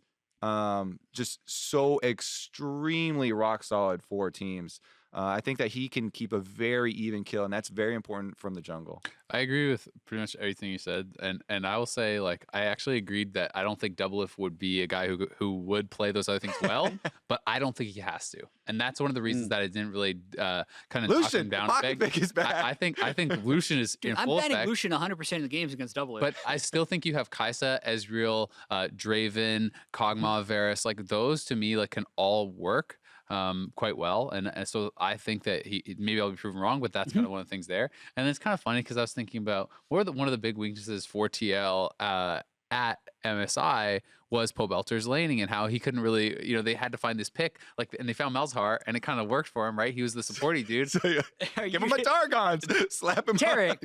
just so extremely rock solid for teams. I think that he can keep a very even kill, and that's very important from the jungle. I agree with pretty much everything you said, and I will say, like, I actually agreed that I don't think Doublelift would be a guy who would play those other things well, but I don't think he has to, and that's one of the reasons that I didn't really kind of knock him down. Is back. I think Lucian is in full effect. I'm betting Lucian 100% of the games against Doublelift. But I still think you have Kaisa, Ezreal, Draven, Kog'Maw, Varus, like those to me like can all work quite well, and so I think that maybe I'll be proven wrong, but that's kind of one of the things there. And it's kind of funny because I was thinking about one of the big weaknesses for TL at MSI was Pobelter's laning, and how he couldn't really, they had to find this pick, and they found Malzahar, and it kind of worked for him, right? He was the supporty dude. So, give him a Targon, slap him. Tarek,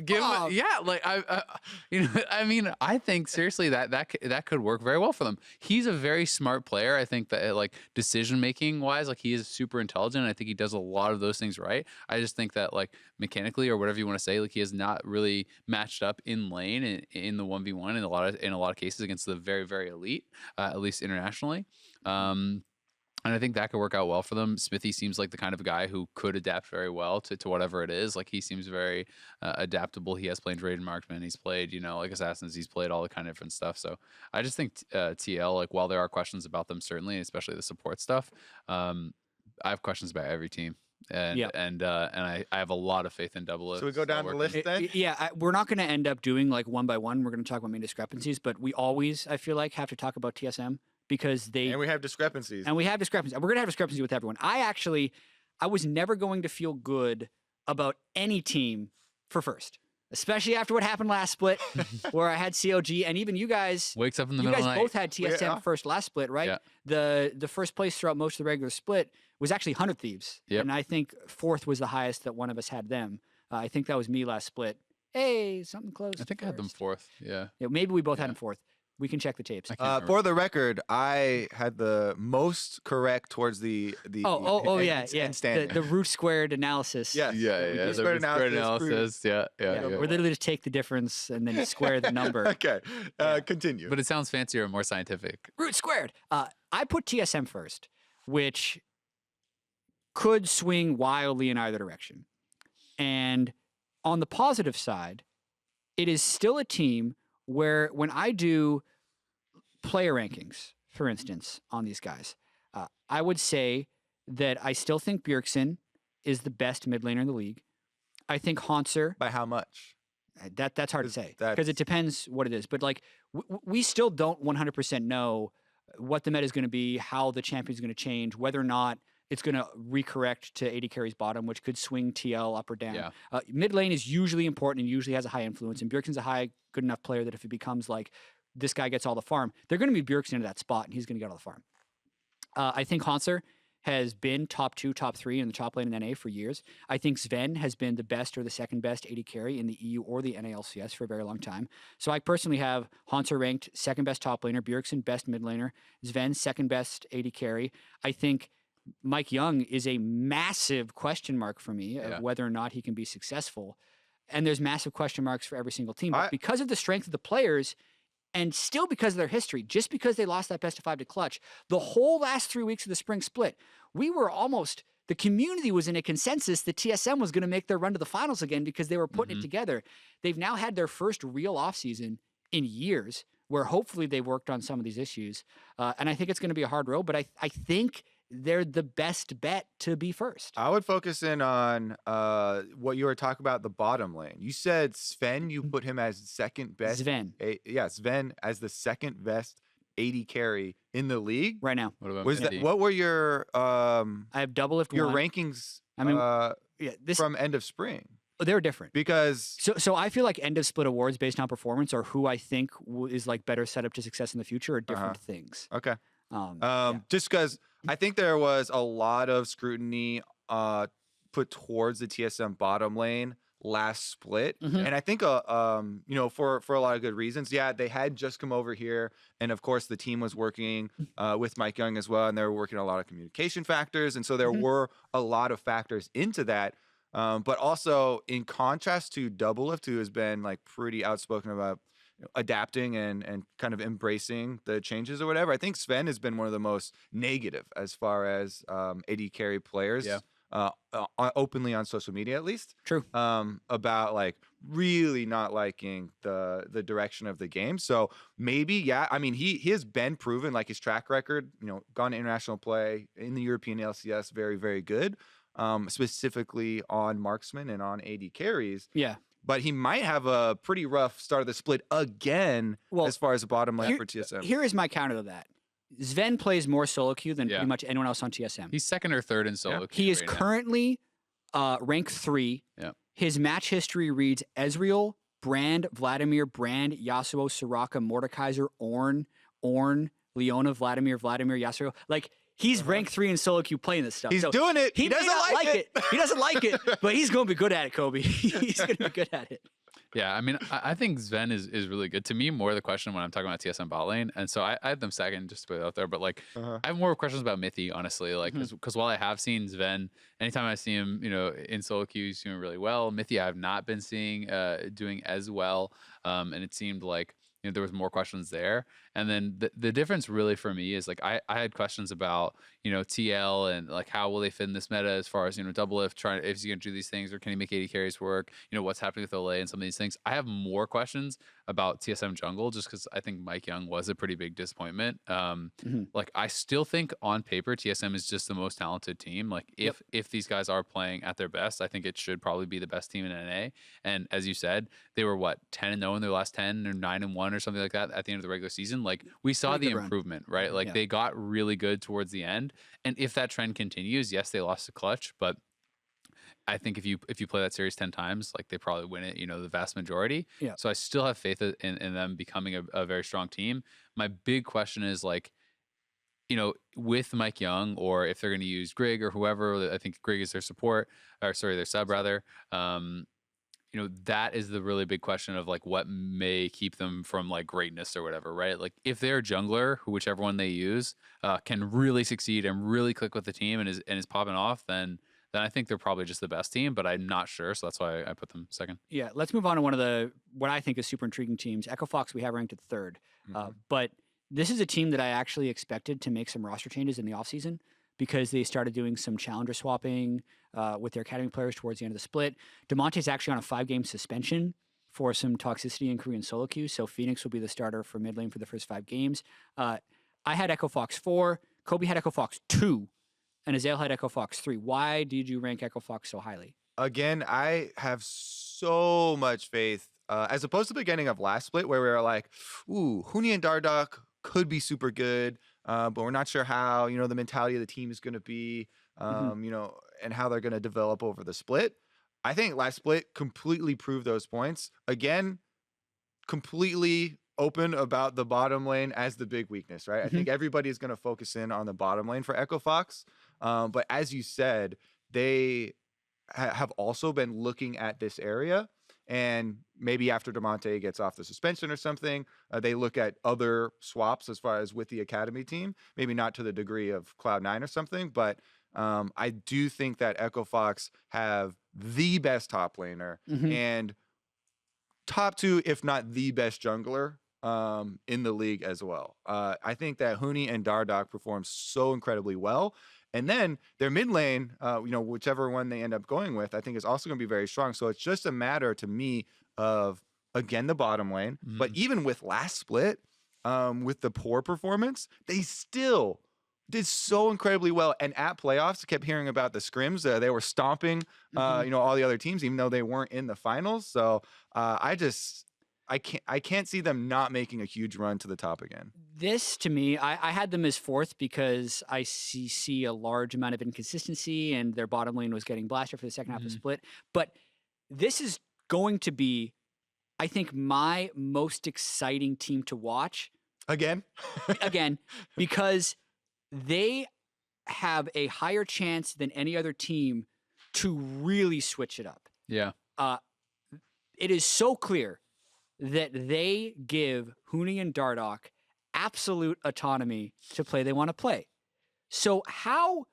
I think seriously that could work very well for them. He's a very smart player. I think that decision making wise, he is super intelligent. I think he does a lot of those things right. I just think that mechanically or whatever you want to say, he has not really matched up in lane in the 1v1 in a lot of cases against the very, very elite. At least internationally. And I think that could work out well for them. Smithy seems like the kind of guy who could adapt very well to whatever it is. He seems very adaptable. He has played Raiden Marksman. He's played, Assassins. He's played all the kind of different stuff. So I just think TL, while there are questions about them, certainly, especially the support stuff, I have questions about every team. And I have a lot of faith in Doublelift. So we go down the list then? We're not going to end up doing one by one. We're going to talk about main discrepancies, but we always, I feel like, have to talk about TSM because and we have discrepancies. And we're going to have discrepancies with everyone. I was never going to feel good about any team for first, especially after what happened last split, where I had CLG, and even you guys wakes up in the middle of the night. You guys both had TSM first last split, right? Yeah. The first place throughout most of the regular split was actually 100 Thieves. Yep. And I think fourth was the highest that one of us had them. I think that was me last split. Hey, something close. I think I had them fourth. Yeah. Maybe we both had them fourth. We can check the tapes. For the record, I had the most correct towards the end standing. The root squared analysis. Yes. Yeah. Root squared analysis. Yeah. We literally just take the difference and then square the number. Okay. Continue. But it sounds fancier and more scientific. Root squared. I put TSM first, which could swing wildly in either direction. And on the positive side, it is still a team where when I do player rankings, for instance, on these guys, I would say that I still think Bjergsen is the best mid laner in the league. I think Haunter... By how much? That's hard to say, because it depends what it is. But we still don't 100% know what the meta is going to be, how the champion is going to change, whether or not it's going to recorrect to AD carry's bottom, which could swing TL up or down. Yeah. Mid lane is usually important and usually has a high influence. And Bjergsen's a good enough player that if it becomes this guy gets all the farm, they're going to be Bjergsen into that spot and he's going to get all the farm. I think Haunter has been top 2, top 3 in the top lane in NA for years. I think Sven has been the best or the second best AD carry in the EU or the NA LCS for a very long time. So I personally have Haunter ranked second best top laner, Bjergsen best mid laner, Sven second best AD carry. I think Mike Young is a massive question mark for me of whether or not he can be successful. And there's massive question marks for every single team. But because of the strength of the players and still because of their history, just because they lost that best of 5 to Clutch, the whole last 3 weeks of the spring split, the community was in a consensus that TSM was going to make their run to the finals again because they were putting it together. They've now had their first real offseason in years where hopefully they've worked on some of these issues. And I think it's going to be a hard road, but I think they're the best bet to be first. I would focus in on what you were talking about, the bottom lane. You said Sven, you put him as second best. Sven. Sven as the second best AD carry in the league. Right now. What about Was Mithy? that what were your I have double lift your one. rankings I mean, this from end of spring? they're different. Because So I feel like end of split awards based on performance or who I think is like better set up to success in the future are different things. okay. Yeah. Just because I think there was a lot of scrutiny put towards the TSM bottom lane last split, Mhm. and I think you know, for a lot of good reasons. Yeah, they had just come over here, and of course the team was working with Mike Young as well, and they were working on a lot of communication factors, and so there were a lot of factors into that. But also in contrast to Doublelift, who has been like pretty outspoken about adapting and kind of embracing the changes or whatever. I think Sven has been one of the most negative as far as AD carry players, openly on social media at least. True. About like really not liking the direction of the game. So maybe, yeah, I mean, he has been proven, like his track record, you know, gone to international play in the European LCS, very, very good. Specifically on marksman and on AD carries. Yeah. But he might have a pretty rough start of the split again, Well, as far as the bottom lane for TSM. Here is my counter to that. Sven plays more solo queue than pretty much anyone else on TSM. He's second or third in solo. He is right now. currently rank 3. Yeah. His match history reads Ezreal, Brand, Vladimir, Brand, Yasuo, Soraka, Mordekaiser, Ornn, Leona, Vladimir, Yasuo. Like, he's rank 3 in solo queue playing this stuff. He's So doing it. He He may doesn't not like it. He doesn't like it, but he's going to be good at it, Kobe. He's going to be good at it. Yeah, I mean, I think Sven is really good. To me, more the question when I'm talking about TSM bot lane, and so I had them second just to put it out there. But like, I have more questions about Mithy, honestly. Like, because while I have seen Sven, anytime I see him, you know, in solo queue, he's doing really well. Mithy, I have not been seeing doing as well, and it seemed like, you know, there was more questions there. And then the difference really for me is like I had questions about, you know, TL and like how will they fit in this meta as far as, you know, Doublelift if he's going to do these things or can he make 80 carries work? You know, what's happening with Olay and some of these things. I have more questions about TSM jungle just because I think Mike Young was a pretty big disappointment. Like I still think on paper TSM is just the most talented team. Like if these guys are playing at their best, I think it should probably be the best team in NA. And as you said, they were what 10-0 in their last 10 or 9-1 or something like that at the end of the regular season. Like we saw the improvement, right? Like they got really good towards the end. And if that trend continues, yes, they lost to Clutch, but I think if you play that series 10 times, like they probably win it, you know, the vast majority. Yeah. So I still have faith in them becoming a very strong team. My big question is like, you know, with Mike Young, or if they're going to use Grig or whoever, I think Grig is their their sub rather. You know, that is the really big question of like what may keep them from like greatness or whatever, right? Like if their jungler, whichever one they use, can really succeed and really click with the team and is popping off, then I think they're probably just the best team, but I'm not sure, so that's why I put them second. Yeah, let's move on to one of what I think is super intriguing teams. Echo Fox we have ranked at third, but this is a team that I actually expected to make some roster changes in the offseason because they started doing some challenger swapping with their academy players towards the end of the split. Demonte's actually on a 5-game suspension for some toxicity in Korean solo queue, so Phoenix will be the starter for mid lane for the first 5 games. I had Echo Fox 4, Kobe had Echo Fox 2, and Azael had Echo Fox 3. Why did you rank Echo Fox so highly? Again, I have so much faith, as opposed to the beginning of last split where we were like, ooh, Huni and Dardoch could be super good, but we're not sure how, you know, the mentality of the team is going to be, you know, and how they're going to develop over the split. I think last split completely proved those points. Again, completely open about the bottom lane as the big weakness, right? I think everybody is going to focus in on the bottom lane for Echo Fox. But as you said, they have also been looking at this area, and maybe after Demonte gets off the suspension or something, they look at other swaps as far as with the academy team, maybe not to the degree of Cloud9 or something, but I do think that Echo Fox have the best top laner and top 2, if not the best jungler in the league as well. I think that Huni and Dardoch perform so incredibly well. And then their mid lane, you know, whichever one they end up going with, I think is also going to be very strong. So it's just a matter to me of, again, the bottom lane. But even with last split, with the poor performance, they still did so incredibly well. And at playoffs, I kept hearing about the scrims. They were stomping, all the other teams, even though they weren't in the finals. So I can't see them not making a huge run to the top again. This, to me, I had them as fourth because I see a large amount of inconsistency, and their bottom lane was getting blasted for the second half of the split. But this is going to be, I think, my most exciting team to watch. Again, because they have a higher chance than any other team to really switch it up. Yeah. It is so clear that they give Huni and Dardoch absolute autonomy to play they want to play. So how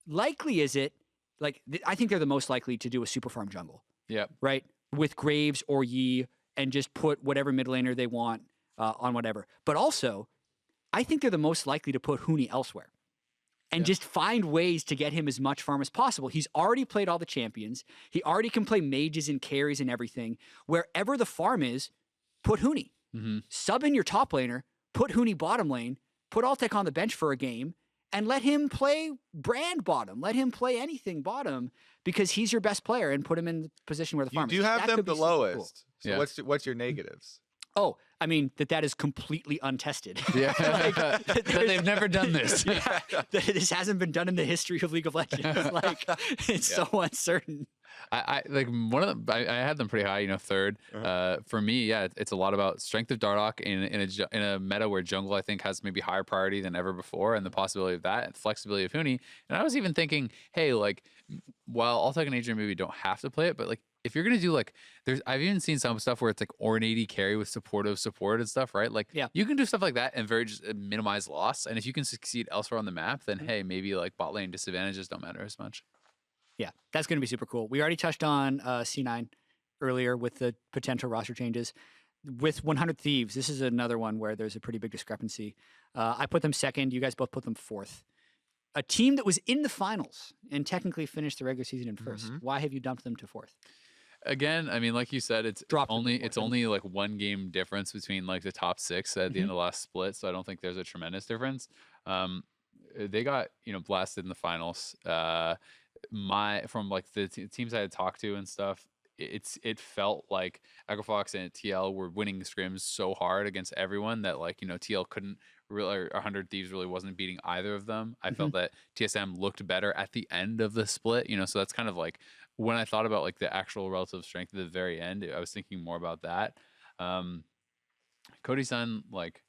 likely is it, like, I think they're the most likely to do a super farm jungle. Yeah. Right? With Graves or Yi, and just put whatever mid laner they want on whatever. But also, I think they're the most likely to put Huni elsewhere and just find ways to get him as much farm as possible. He's already played all the champions. He already can play mages and carries and everything. Wherever the farm is, put Huni. Sub in your top laner, put Huni bottom lane, put Altec on the bench for a game, and let him play brand bottom. Let him play anything bottom because he's your best player, and put him in the position where the farm is. You do have That them could be the super lowest. cool. So what's your negatives? Oh, I mean, that is completely untested. Yeah. That they've never done this. This hasn't been done in the history of League of Legends. Like, it's so uncertain. I like one of them. I had them pretty high, third. For me, it's a lot about strength of Dardoch in a meta where jungle I think has maybe higher priority than ever before, and the possibility of that, and flexibility of Huni. And I was even thinking, hey, like, while Altec and Adrian maybe don't have to play it, but like, if you're gonna do like, I've even seen some stuff where it's like Ornate carry with supportive support and stuff, right? Like, you can do stuff like that and very just minimize loss. And if you can succeed elsewhere on the map, then hey, maybe like bot lane disadvantages don't matter as much. Yeah, that's going to be super cool. We already touched on C9 earlier with the potential roster changes. With 100 Thieves, this is another one where there's a pretty big discrepancy. I put them second. You guys both put them fourth. A team that was in the finals and technically finished the regular season in first. Why have you dumped them to fourth? Again, I mean, like you said, it's only like one game difference between like the top six at the end of the last split, so I don't think there's a tremendous difference. They got blasted in the finals. From like the teams I had talked to and stuff, it felt like Echofox and TL were winning scrims so hard against everyone that like TL couldn't really, or 100 Thieves really wasn't beating either of them. I felt that TSM looked better at the end of the split, so that's kind of like when I thought about like the actual relative strength at the very end, I was thinking more about that. Cody-san, like,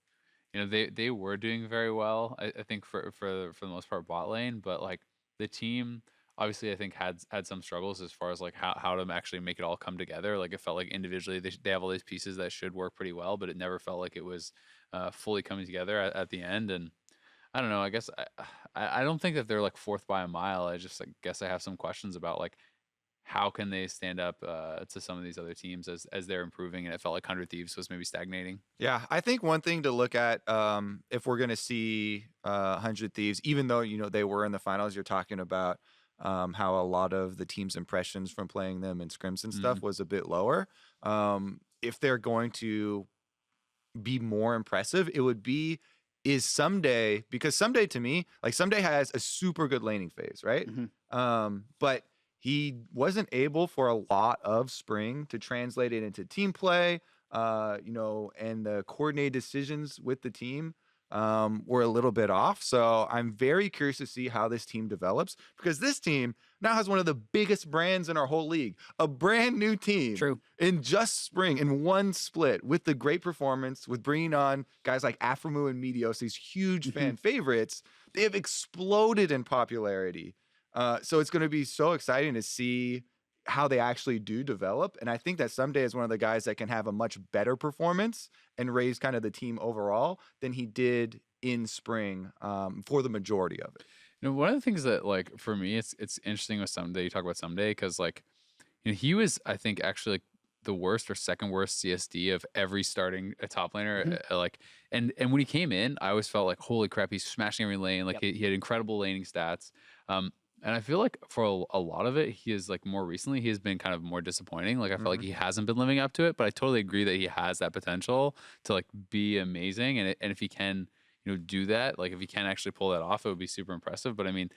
they were doing very well, I think for the most part bot lane, but like the team obviously I think had some struggles as far as like how to actually make it all come together. Like it felt like individually they have all these pieces that should work pretty well, but it never felt like it was fully coming together at the end. And I don't know, I guess I don't think that they're like fourth by a mile. I just guess I have some questions about like how can they stand up to some of these other teams as they're improving, and it felt like 100 Thieves was maybe stagnating. Yeah, I think one thing to look at if we're going to see 100 Thieves, even though they were in the finals, you're talking about how a lot of the team's impressions from playing them in scrims and stuff was a bit lower. If they're going to be more impressive, it would be Someday, because Someday to me, like Someday has a super good laning phase, right? But he wasn't able for a lot of spring to translate it into team play, and the coordinated decisions with the team were a little bit off. So I'm very curious to see how this team develops, because this team now has one of the biggest brands in our whole league, a brand new team. True. In just spring, in one split, with the great performance, with bringing on guys like Aframu and Meteos, these huge fan favorites. They have exploded in popularity. So it's going to be so exciting to see how they actually do develop. And I think that Someday is one of the guys that can have a much better performance and raise kind of the team overall than he did in spring for the majority of it. One of the things that, like, for me, it's interesting with Someday, you talk about Someday, because like, he was, I think, actually like the worst or second worst CSD of every starting top laner. Like, and when he came in, I always felt like, holy crap, he's smashing every lane. Like he had incredible laning stats. And I feel like for a lot of it, he is like more recently, he has been kind of more disappointing. Like I feel like he hasn't been living up to it, but I totally agree that he has that potential to like be amazing. And if he can, do that. Like if he can actually pull that off, it would be super impressive. But I mean,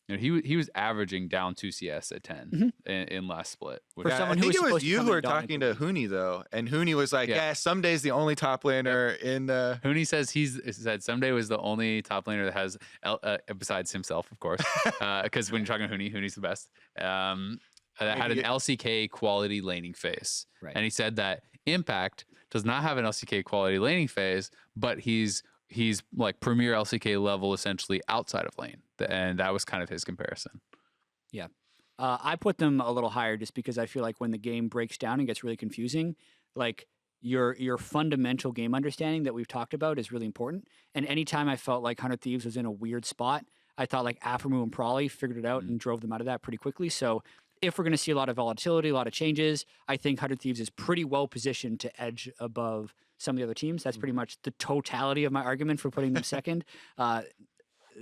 he was averaging down 2 CS at 10 in last split. For someone I who think was it was supposed to you come who in were dominant talking the to league. Hooney though, and Hooney was like, "Yeah, Someday's the only top laner in the." Hooney says said Someday was the only top laner that has besides himself, of course, because when you're talking to Hooney's the best. That had an LCK quality laning phase, Right. and he said that Impact does not have an LCK quality laning phase, but he's like premier LCK level essentially outside of lane, and that was kind of his comparison. Yeah. I put them a little higher just because I feel like when the game breaks down and gets really confusing, like your fundamental game understanding that we've talked about is really important. And anytime I felt like 100 Thieves was in a weird spot, I thought like Aphromoo and Prawley figured it out and drove them out of that pretty quickly. So if we're going to see a lot of volatility, a lot of changes, I think 100 Thieves is pretty well positioned to edge above some of the other teams. That's pretty much the totality of my argument for putting them second.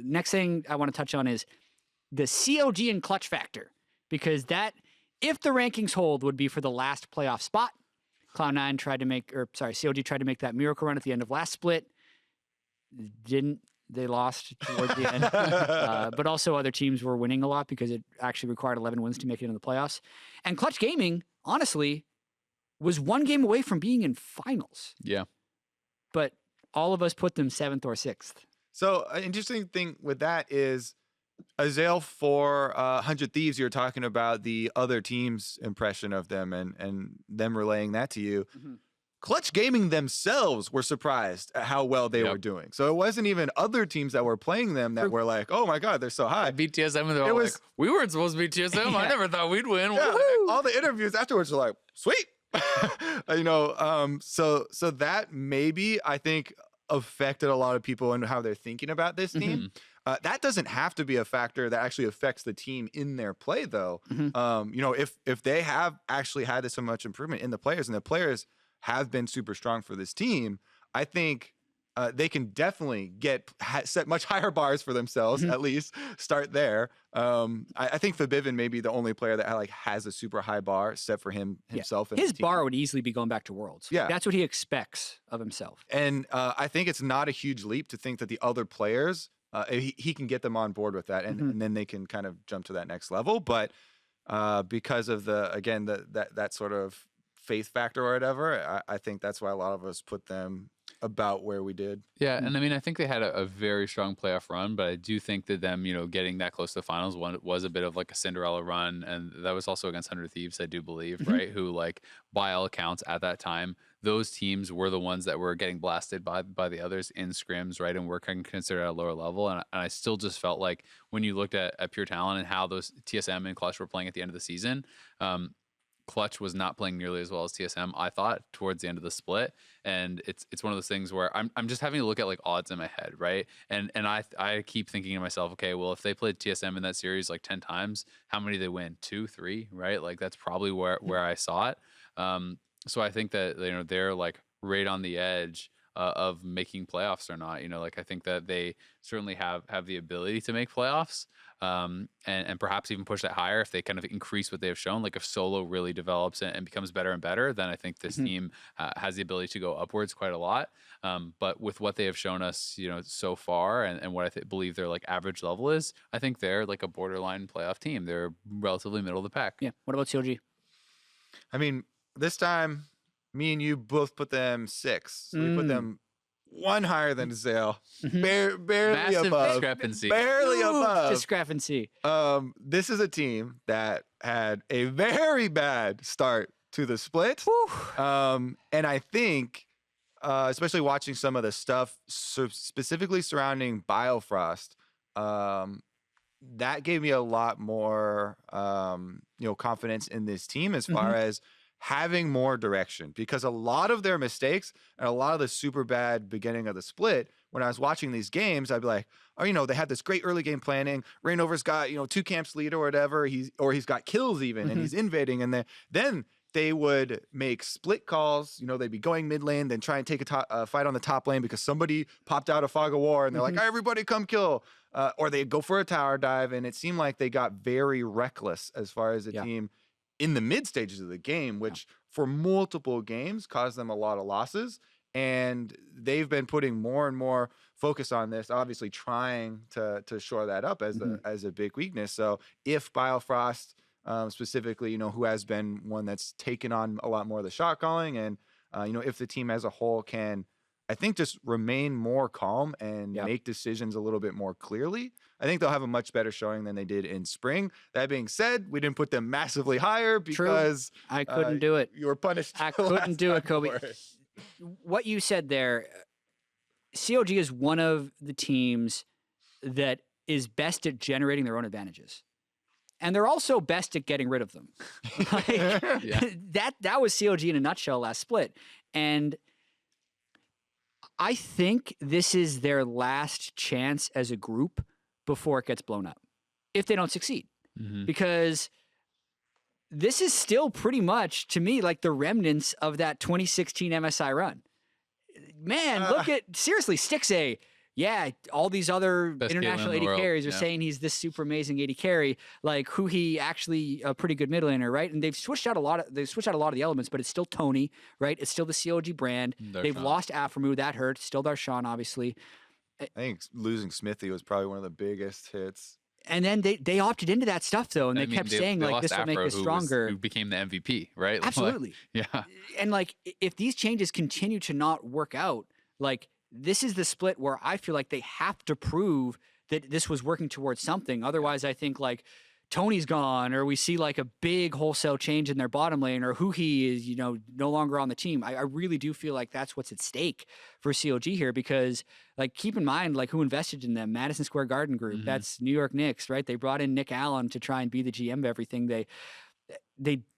Next thing I want to touch on is the COG and clutch factor, because that, if the rankings hold, would be for the last playoff spot. COG tried to make that miracle run at the end of last split. Didn't. They lost towards the end. But also other teams were winning a lot because it actually required 11 wins to make it into the playoffs. And Clutch Gaming, honestly, was one game away from being in finals. Yeah. But all of us put them 7th or 6th. So an interesting thing with that is Azael for 100 Thieves, you're talking about the other team's impression of them and them relaying that to you. Clutch Gaming themselves were surprised at how well they were doing. So it wasn't even other teams that were playing them that were like, oh my God, they're so high. BTSM, and they're all like, we weren't supposed to be TSM. I never thought we'd win. Yeah, all the interviews afterwards were like, sweet. So that maybe I think affected a lot of people and how they're thinking about this team. That doesn't have to be a factor that actually affects the team in their play, though. If they have actually had so much improvement in the players, and the players have been super strong for this team, I think they can definitely set much higher bars for themselves. At least start there. I think Fabivin may be the only player that has a super high bar set for himself. And his bar would easily be going back to Worlds. Yeah, that's what he expects of himself. And I think it's not a huge leap to think that the other players, he can get them on board with that, and then they can kind of jump to that next level. But because of that sort of faith factor or whatever, I think that's why a lot of us put them about where we did. Yeah, and I mean, I think they had a very strong playoff run, but I do think that them, getting that close to the finals was a bit of like a Cinderella run, and that was also against 100 Thieves, I do believe, right? Who, like, by all accounts at that time, those teams were the ones that were getting blasted by the others in scrims, right? And were considered at a lower level, and I still just felt like when you looked at pure talent and how those TSM and Clutch were playing at the end of the season, Clutch was not playing nearly as well as TSM, I thought, towards the end of the split. And it's one of those things where I'm just having to look at like odds in my head, right? And I keep thinking to myself, okay, well, if they played TSM in that series like 10 times, how many did they win? 2, 3, right? Like that's probably where I saw it. So I think that they're like right on the edge of making playoffs or not. Like I think that they certainly have the ability to make playoffs, and perhaps even push that higher if they kind of increase what they have shown. Like if Solo really develops and becomes better and better, then I think this team has the ability to go upwards quite a lot. But with what they have shown us, so far, and what I believe their like average level is, I think they're like a borderline playoff team. They're relatively middle of the pack. Yeah. What about COG? I mean, this time, me and you both put them 6. So we put them one higher than Zale, barely Massive above. discrepancy. Barely above. Discrepancy. This is a team that had a very bad start to the split. And I think, especially watching some of the stuff specifically surrounding Biofrost, that gave me a lot more, confidence in this team as far as having more direction, because a lot of their mistakes and a lot of the super bad beginning of the split, when I was watching these games, I'd be like, oh, they had this great early game planning. Rainover's got, 2 camps lead or whatever. He's got kills even, and he's invading. And then they would make split calls. They'd be going mid lane, then try and take a fight on the top lane because somebody popped out a fog of war, and they're like, everybody come kill. Or they'd go for a tower dive, and it seemed like they got very reckless as far as the team in the mid stages of the game, which for multiple games caused them a lot of losses. and they've been putting more and more focus on this, obviously trying to shore that up as a big weakness. So if Biofrost specifically, who has been one that's taken on a lot more of the shot calling, and if the team as a whole can, I think, just remain more calm and make decisions a little bit more clearly, I think they'll have a much better showing than they did in spring. That being said, we didn't put them massively higher because I couldn't do it. You were punished. I couldn't do it, Kobe. What you said there, COG is one of the teams that is best at generating their own advantages. And they're also best at getting rid of them. That was COG in a nutshell last split. And I think this is their last chance as a group before it gets blown up, if they don't succeed. Because this is still pretty much, to me, like the remnants of that 2016 MSI run. Man, look at, seriously, Stixay. Yeah, all these other Best international Caitlyn in the AD world, carries are saying he's this super amazing AD carry. Like, who he actually a pretty good mid laner, right? And they've switched out a lot of the elements, but it's still Tony, right? It's still the COG brand. They've lost Aphromoo, that hurts. Still Darshan, obviously. I think losing Smithy was probably one of the biggest hits. And then they opted into that stuff though, and they kept saying like, this will make us stronger. Who became the MVP, right? Absolutely. Yeah. And like, if these changes continue to not work out, like, this is the split where I feel like they have to prove that this was working towards something. Otherwise, I think like Tony's gone, or we see like a big wholesale change in their bottom lane, or who he is, no longer on the team. I really do feel like that's what's at stake for COG here, because like, keep in mind, like, who invested in them? Madison Square Garden Group. That's New York Knicks, right? They brought in Nick Allen to try and be the GM of everything. They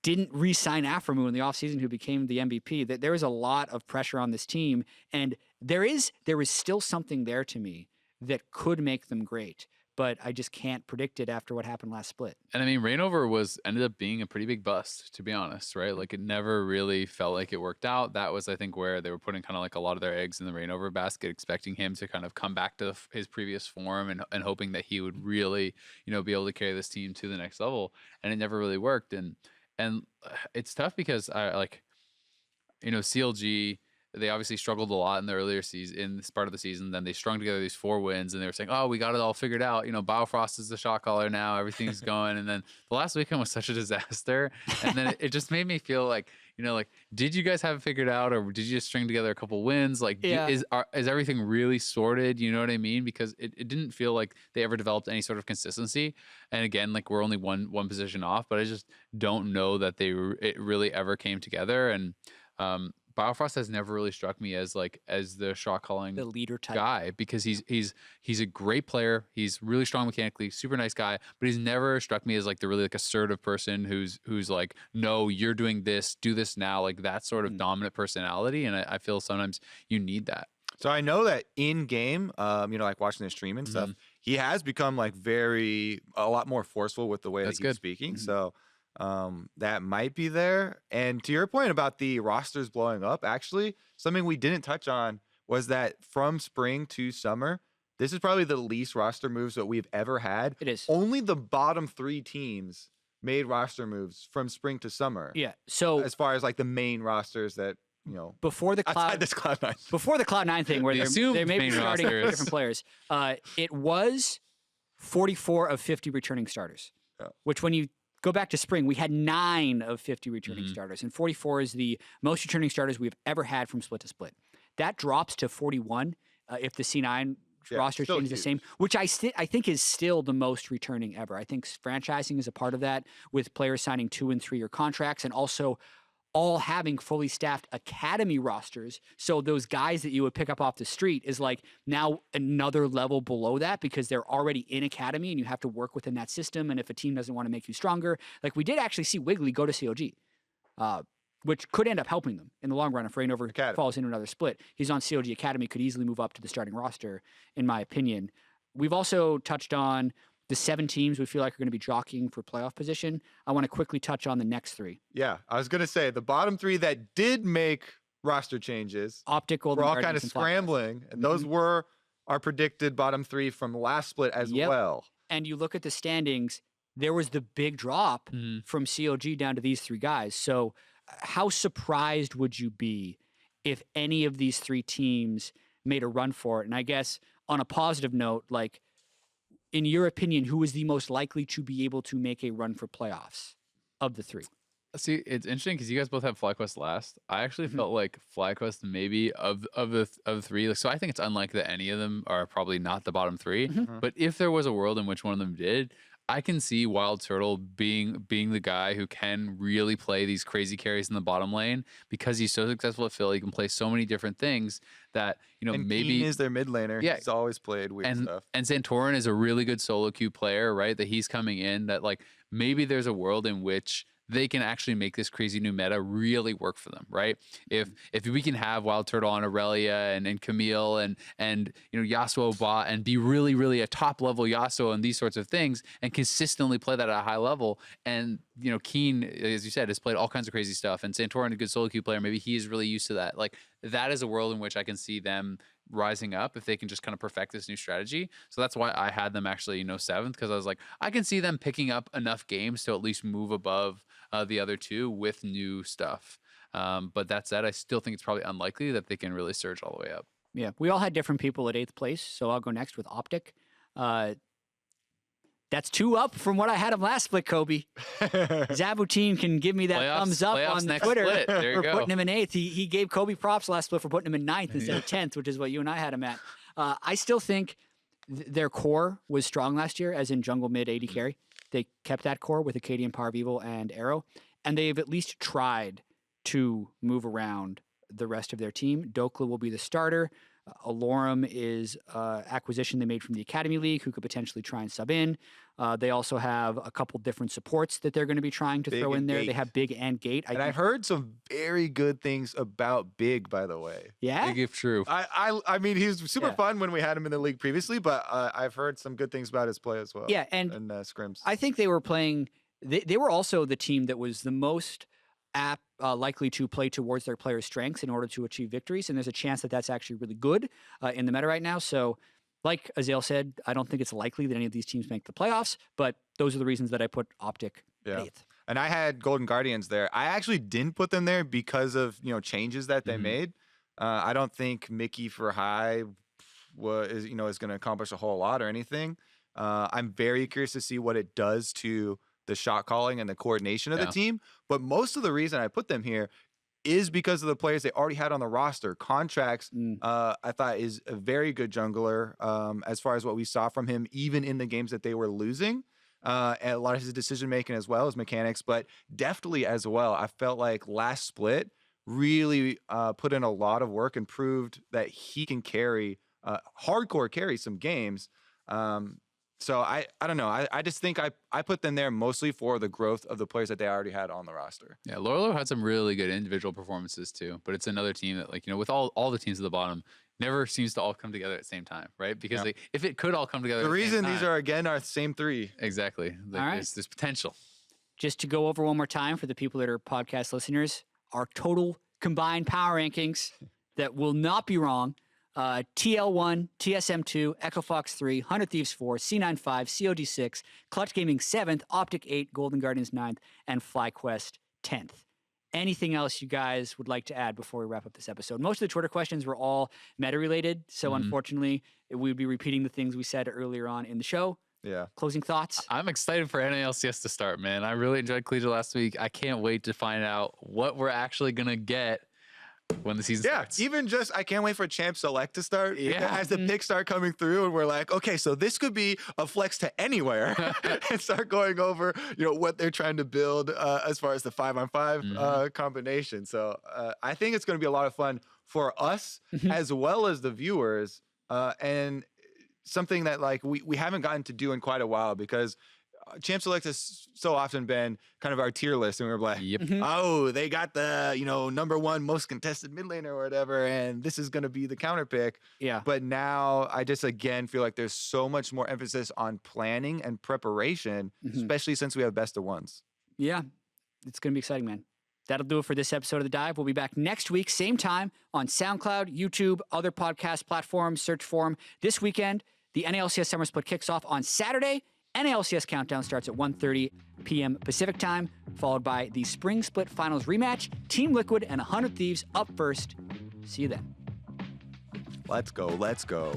didn't re-sign Aphromoo in the offseason, who became the MVP. There was a lot of pressure on this team, and there is still something there to me that could make them great, but I just can't predict it after what happened last split. And I mean, Reignover ended up being a pretty big bust, to be honest, right? Like, it never really felt like it worked out. That was, I think, where they were putting kind of like a lot of their eggs in the Reignover basket, expecting him to kind of come back to his previous form and hoping that he would really, be able to carry this team to the next level. And it never really worked. And it's tough because CLG, they obviously struggled a lot in the earlier season, in this part of the season. Then they strung together these 4 wins, and they were saying, "Oh, we got it all figured out. Biofrost is the shot caller now. Everything's going." And then the last weekend was such a disaster. And then it just made me feel like, did you guys have it figured out, or did you just string together a couple wins? Like, is everything really sorted? You know what I mean? Because it didn't feel like they ever developed any sort of consistency. And again, like, we're only one position off, but I just don't know that it really ever came together. And Biofrost has never really struck me as the shot calling, the leader type guy, because he's a great player. He's really strong mechanically, super nice guy, but he's never struck me as like the really like assertive person who's like, no, you're doing this, do this now, like that sort of dominant personality. And I feel sometimes you need that. So I know that in game, like watching the stream and stuff, he has become like a lot more forceful with the way that he's speaking. So that might be there. And to your point about the rosters blowing up, actually, something we didn't touch on was that from spring to summer, this is probably the least roster moves that we've ever had. It is. Only the bottom 3 teams made roster moves from spring to summer. Yeah. So as far as like the main rosters that, before the Cloud9. Before the Cloud9 thing, where they may be starting different players, it was 44 of 50 returning starters, which when you go back to spring, we had 9 of 50 returning starters, and 44 is the most returning starters we've ever had from split to split. That drops to 41 if the C9 roster changes the same, which I think is still the most returning ever. I think franchising is a part of that, with players signing 2- and 3-year contracts, and also all having fully staffed academy rosters. So those guys that you would pick up off the street is like now another level below that, because they're already in academy and you have to work within that system. And if a team doesn't want to make you stronger, like we did actually see Wiggly go to COG, which could end up helping them in the long run if Reignover falls into another split. He's on COG Academy, could easily move up to the starting roster, in my opinion. We've also touched on the 7 teams we feel like are going to be jockeying for playoff position. I want to quickly touch on the next 3. Yeah, I was going to say the bottom 3 that did make roster changes. Optical, we're all kind of scrambling, and those were our predicted bottom 3 from last split as well. And you look at the standings, there was the big drop from COG down to these 3 guys. So how surprised would you be if any of these three teams made a run for it. And I guess on a positive note, like, in your opinion, who is the most likely to be able to make a run for playoffs of the three? See, it's interesting because you guys both have FlyQuest last. I actually felt like FlyQuest maybe of the three. Like, so I think it's unlikely that any of them are probably not the bottom three. But if there was a world in which one of them did, I can see Wild Turtle being the guy who can really play these crazy carries in the bottom lane because he's so successful at Phil. He can play so many different things that, you know, And maybe Keen is their mid laner. Yeah. He's always played weird stuff. And Santorin is a really good solo queue player, right? That he's coming in that, like, maybe there's a world in which they can actually make this crazy new meta really work for them, right? If we can have Wild Turtle on Aurelia and Camille and you know, Yasuo bot and be really, really a top level Yasuo and these sorts of things and consistently play that at a high level. And, you know, Keen, as you said, has played all kinds of crazy stuff. And Santorin, a good solo queue player, maybe he is really used to that. Like, that is a world in which I can see them rising up if they can just kind of perfect this new strategy. So that's why I had them actually, you know, 7th, because I was like, I can see them picking up enough games to at least move above the other two with new stuff. But that said, I still think it's probably unlikely that they can really surge all the way up. Yeah, we all had different people at 8th place, so I'll go next with Optic. That's 2 up from what I had him last split, Kobe. Zabutin can give me that thumbs up on Twitter for putting him in 8th. He gave Kobe props last split for putting him in 9th instead of 10th, which is what you and I had him at. I still think their core was strong last year, as in jungle mid AD carry. They kept that core with Acadian, Power of Evil, and Arrow, and they've at least tried to move around the rest of their team. Dokla will be the starter. Alorum is acquisition they made from the Academy League, who could potentially try and sub in. They also have a couple different supports that they're going to be trying to throw in there. Gate. They have Big and Gate. And I've heard some very good things about Big, by the way. Yeah? Big if true. I mean, he was super fun when we had him in the league previously, but I've heard some good things about his play as well. Yeah, and scrims. I think they were playing. They were also the team that was the most likely to play towards their players' strengths in order to achieve victories, and there's a chance that that's actually really good in the meta right now. So, like Azale said, I don't think it's likely that any of these teams make the playoffs, but those are the reasons that I put Optic 8th. And I had Golden Guardians there. I actually didn't put them there because of, you know, changes that they made. I don't think Mickey for high is going to accomplish a whole lot or anything. I'm very curious to see what it does to the shot calling and the coordination of the team. But most of the reason I put them here is because of the players they already had on the roster. Contracts, I thought, is a very good jungler as far as what we saw from him, even in the games that they were losing. And a lot of his decision making as well as mechanics, but deftly as well. I felt like last split really put in a lot of work and proved that he can carry, hardcore carry some games. So I don't know. I just think I put them there mostly for the growth of the players that they already had on the roster. Yeah, Lorelo had some really good individual performances too, but it's another team that, like, you know, with all the teams at the bottom, never seems to all come together at the same time, right? Because like, if it could all come together, the reason these are again our same 3. Exactly. Like, there's potential. Just to go over one more time for the people that are podcast listeners, our total combined power rankings that will not be wrong. TL1, TSM2, Echo Fox 3, 100 Thieves 4, C9 5, COD 6, Clutch Gaming 7th, Optic 8, Golden Guardians 9th, and FlyQuest 10th. Anything else you guys would like to add before we wrap up this episode? Most of the Twitter questions were all meta-related, so unfortunately, we would be repeating the things we said earlier on in the show. Yeah. Closing thoughts? I'm excited for NA LCS to start, man. I really enjoyed Collegiate last week. I can't wait to find out what we're actually going to get when the season starts. Even just, I can't wait for Champ Select to start. Yeah. As the picks start coming through and we're like, okay, so this could be a flex to anywhere and start going over, you know, what they're trying to build as far as the 5-on-5 combination. So I think it's going to be a lot of fun for us as well as the viewers, and something that like we haven't gotten to do in quite a while, because Champ Select has so often been kind of our tier list, and we were like, oh, they got the, you know, #1 most contested mid laner or whatever, and this is going to be the counter pick. Yeah. But now I just again feel like there's so much more emphasis on planning and preparation, especially since we have best of ones. Yeah, it's going to be exciting, man. That'll do it for this episode of The Dive. We'll be back next week, same time, on SoundCloud, YouTube, other podcast platforms, search for them. This weekend, the NA LCS Summer Split kicks off on Saturday. NA LCS Countdown starts at 1:30 p.m. Pacific time, followed by the Spring Split Finals rematch. Team Liquid and 100 Thieves up first. See you then. Let's go.